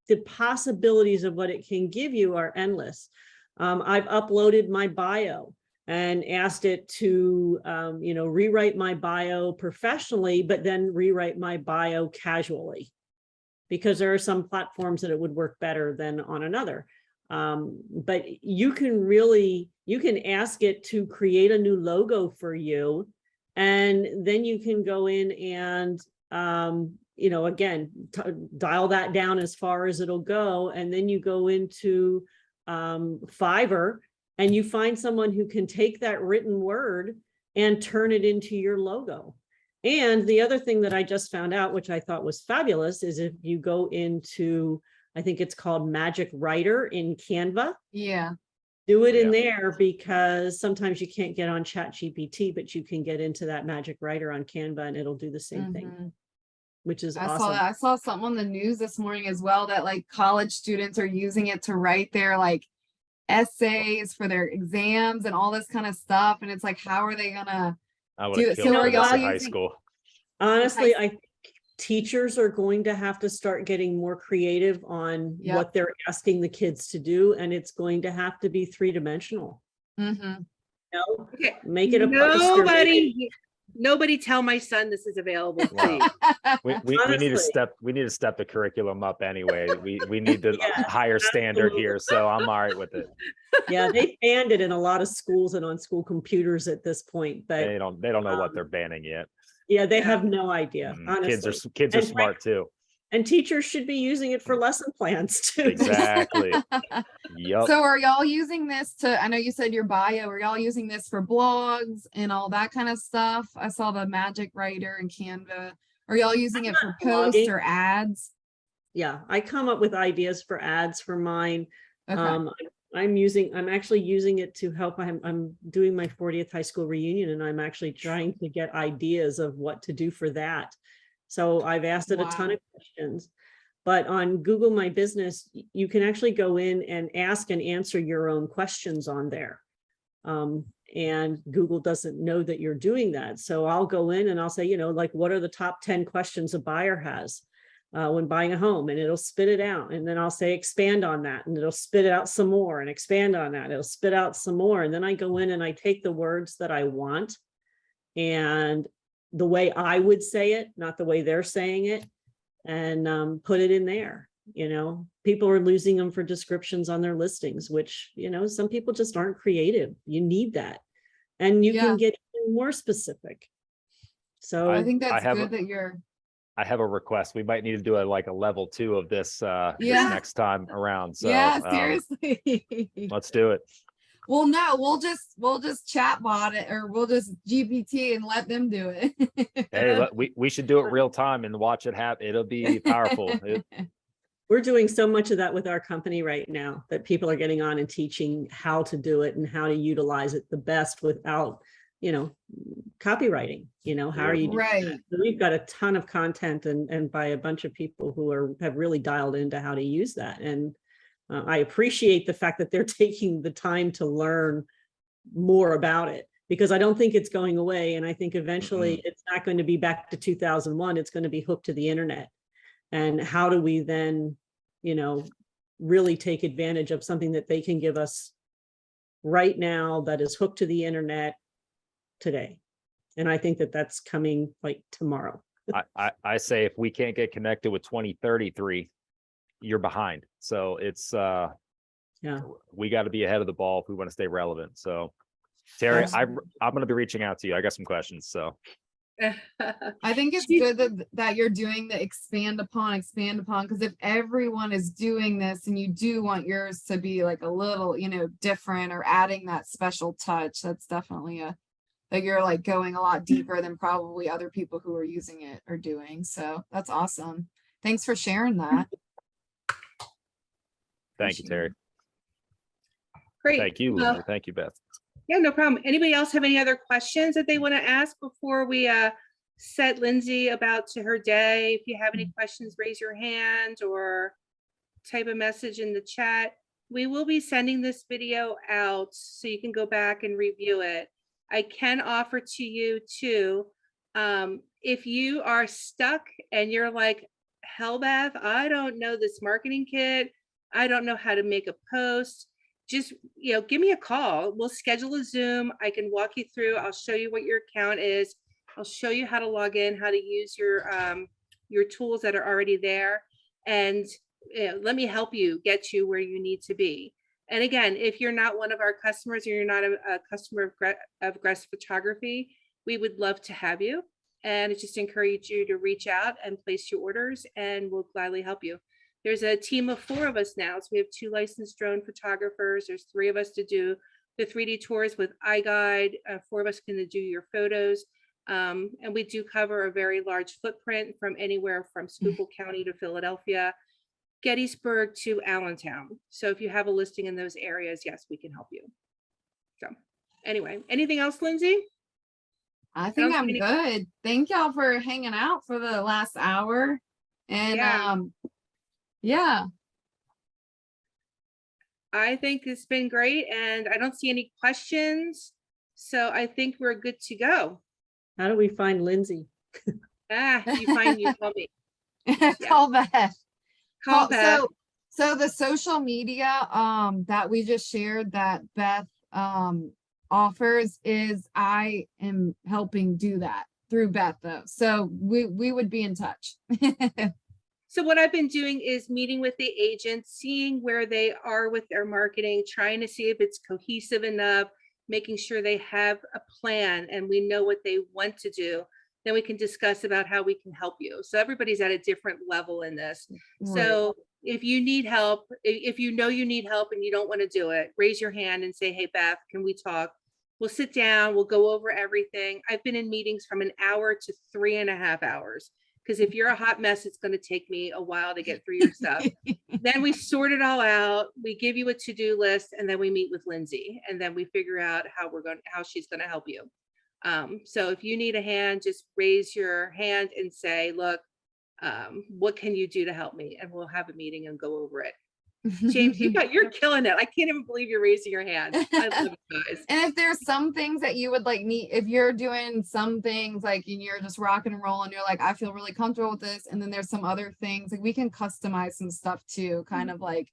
the possibilities of what it can give you are endless. I've uploaded my bio and asked it to, rewrite my bio professionally, but then rewrite my bio casually, because there are some platforms that it would work better than on another. But you can ask it to create a new logo for you. And then you can go in and, again, dial that down as far as it'll go. And then you go into Fiverr and you find someone who can take that written word and turn it into your logo. And the other thing that I just found out, which I thought was fabulous, is if you go into, I think it's called Magic Writer in Canva. Yeah. Do it in there, because sometimes you can't get on ChatGPT, but you can get into that Magic Writer on Canva and it'll do the same thing, which is awesome. I saw something on the news this morning as well, that like college students are using it to write their like essays for their exams and all this kind of stuff. And it's like, how are they gonna do it? So are y'all in high using school? Honestly, I think teachers are going to have to start getting more creative on what they're asking the kids to do, and it's going to have to be three-dimensional. Okay. Make it a poster. Nobody tell my son this is available, please. We need to step the curriculum up anyway. We need the higher standard here, so I'm all right with it. Yeah, they banned it in a lot of schools and on school computers at this point, but they don't know what they're banning yet. Yeah, they have no idea. Honestly. Kids are smart too. And teachers should be using it for lesson plans too. Exactly. Yep. So are y'all using this I know you said your bio, are y'all using this for blogs and all that kind of stuff? I saw the Magic Writer and Canva. Are y'all using it for posts or ads? Yeah, I come up with ideas for ads for mine. Okay. I'm actually using it to help. I'm doing my 40th high school reunion, and I'm actually trying to get ideas of what to do for that. So I've asked it a ton of questions. But on Google My Business, you can actually go in and ask and answer your own questions on there. And Google doesn't know that you're doing that. So I'll go in and I'll say, like, what are the top 10 questions a buyer has when buying a home? And it'll spit it out. And then I'll say, expand on that. And it'll spit out some more and expand on that. It'll spit out some more. And then I go in and I take the words that I want and the way I would say it, not the way they're saying it, and put it in there. People are losing them for descriptions on their listings, which, some people just aren't creative. You need that. And you can get more specific. So I think that's good that you're. I have a request. We might need to do a level 2 of this, this next time around. So seriously. Let's do it. Well, no, we'll just chat bot it, or we'll just GPT and let them do it. Hey, we should do it real time and watch it happen. It'll be powerful. We're doing so much of that with our company right now that people are getting on and teaching how to do it and how to utilize it the best without, copywriting. How are you doing that? So we've got a ton of content and by a bunch of people who have really dialed into how to use that. And I appreciate the fact that they're taking the time to learn more about it, because I don't think it's going away. And I think eventually it's not going to be back to 2001. It's going to be hooked to the internet. And how do we then, really take advantage of something that they can give us right now that is hooked to the internet today? And I think that that's coming like tomorrow. I say if we can't get connected with 2033, you're behind. So it's Yeah. we got to be ahead of the ball if we want to stay relevant. So Terry, I'm going to be reaching out to you. I got some questions. So I think it's She- good that you're doing the expand upon, because if everyone is doing this and you do want yours to be like a little, different or adding that special touch, that's definitely that you're like going a lot deeper than probably other people who are using it are doing. So that's awesome. Thanks for sharing that. thank you, Terry. Great. Thank you, Well, Linda. Thank you, Beth. yeah, no problem. Anybody else have any other questions that they want to ask before we set Lindsay about to her day? If you have any questions, raise your hand or type a message in the chat. We will be sending this video out so you can go back and review it. I can offer to you too, if you are stuck and you're like, hell, Beth, I don't know this marketing kit. I don't know how to make a post. Just, give me a call. We'll schedule a Zoom. I can walk you through. I'll show you what your account is. I'll show you how to log in, how to use your tools that are already there. And let me help you get you where you need to be. And again, if you're not one of our customers or you're not a customer of Gress Photography, we would love to have you. And just encourage you to reach out and place your orders, and we'll gladly help you. There's a team of 4 of us now. So we have 2 licensed drone photographers. There's 3 of us to do the 3D tours with iGuide. 4 of us can do your photos. And we do cover a very large footprint from anywhere from Schuylkill County to Philadelphia, Gettysburg to Allentown. So if you have a listing in those areas, yes, we can help you. So anyway, anything else, Lindsay? I think don't I'm see any- good. Thank y'all for hanging out for the last hour. And yeah. I think it's been great, and I don't see any questions. So I think we're good to go. How do we find Lindsay? You call me. Call Beth. Call Beth. So the social media that we just shared that Beth offers is I am helping do that through Beth though. So we would be in touch. So what I've been doing is meeting with the agents, seeing where they are with their marketing, trying to see if it's cohesive enough, making sure they have a plan and we know what they want to do. Then we can discuss about how we can help you. So everybody's at a different level in this. So if you need help, if you know you need help and you don't want to do it, raise your hand and say, hey, Beth, can we talk? We'll sit down, we'll go over everything. I've been in meetings from an hour to 3.5 hours. Because if you're a hot mess, it's going to take me a while to get through your stuff. Then we sort it all out. We give you a to-do list, and then we meet with Lindsay, and then we figure out how she's going to help you. So if you need a hand, just raise your hand and say, look, what can you do to help me? And we'll have a meeting and go over it. James, you're killing it. I can't even believe you're raising your hand. I love you guys. And if there's some things that you would like need, if you're doing some things like and you're just rocking and rolling, you're like, I feel really comfortable with this. And then there's some other things like we can customize some stuff too, kind of like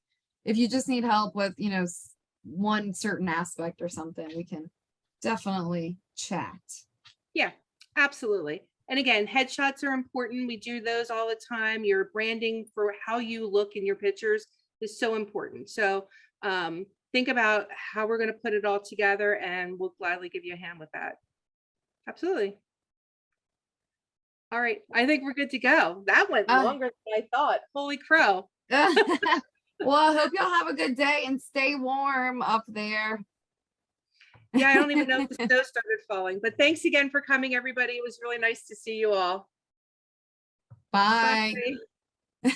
if you just need help with, one certain aspect or something, we can definitely chat. Yeah, absolutely. And again, headshots are important. We do those all the time. Your branding for how you look in your pictures is so important. So think about how we're going to put it all together, and we'll gladly give you a hand with that. Absolutely. All right. I think we're good to go. That went longer than I thought. Holy crow. Well, I hope y'all have a good day and stay warm up there. Yeah, I don't even know if the snow started falling, but thanks again for coming, everybody. It was really nice to see you all. Bye. Bye.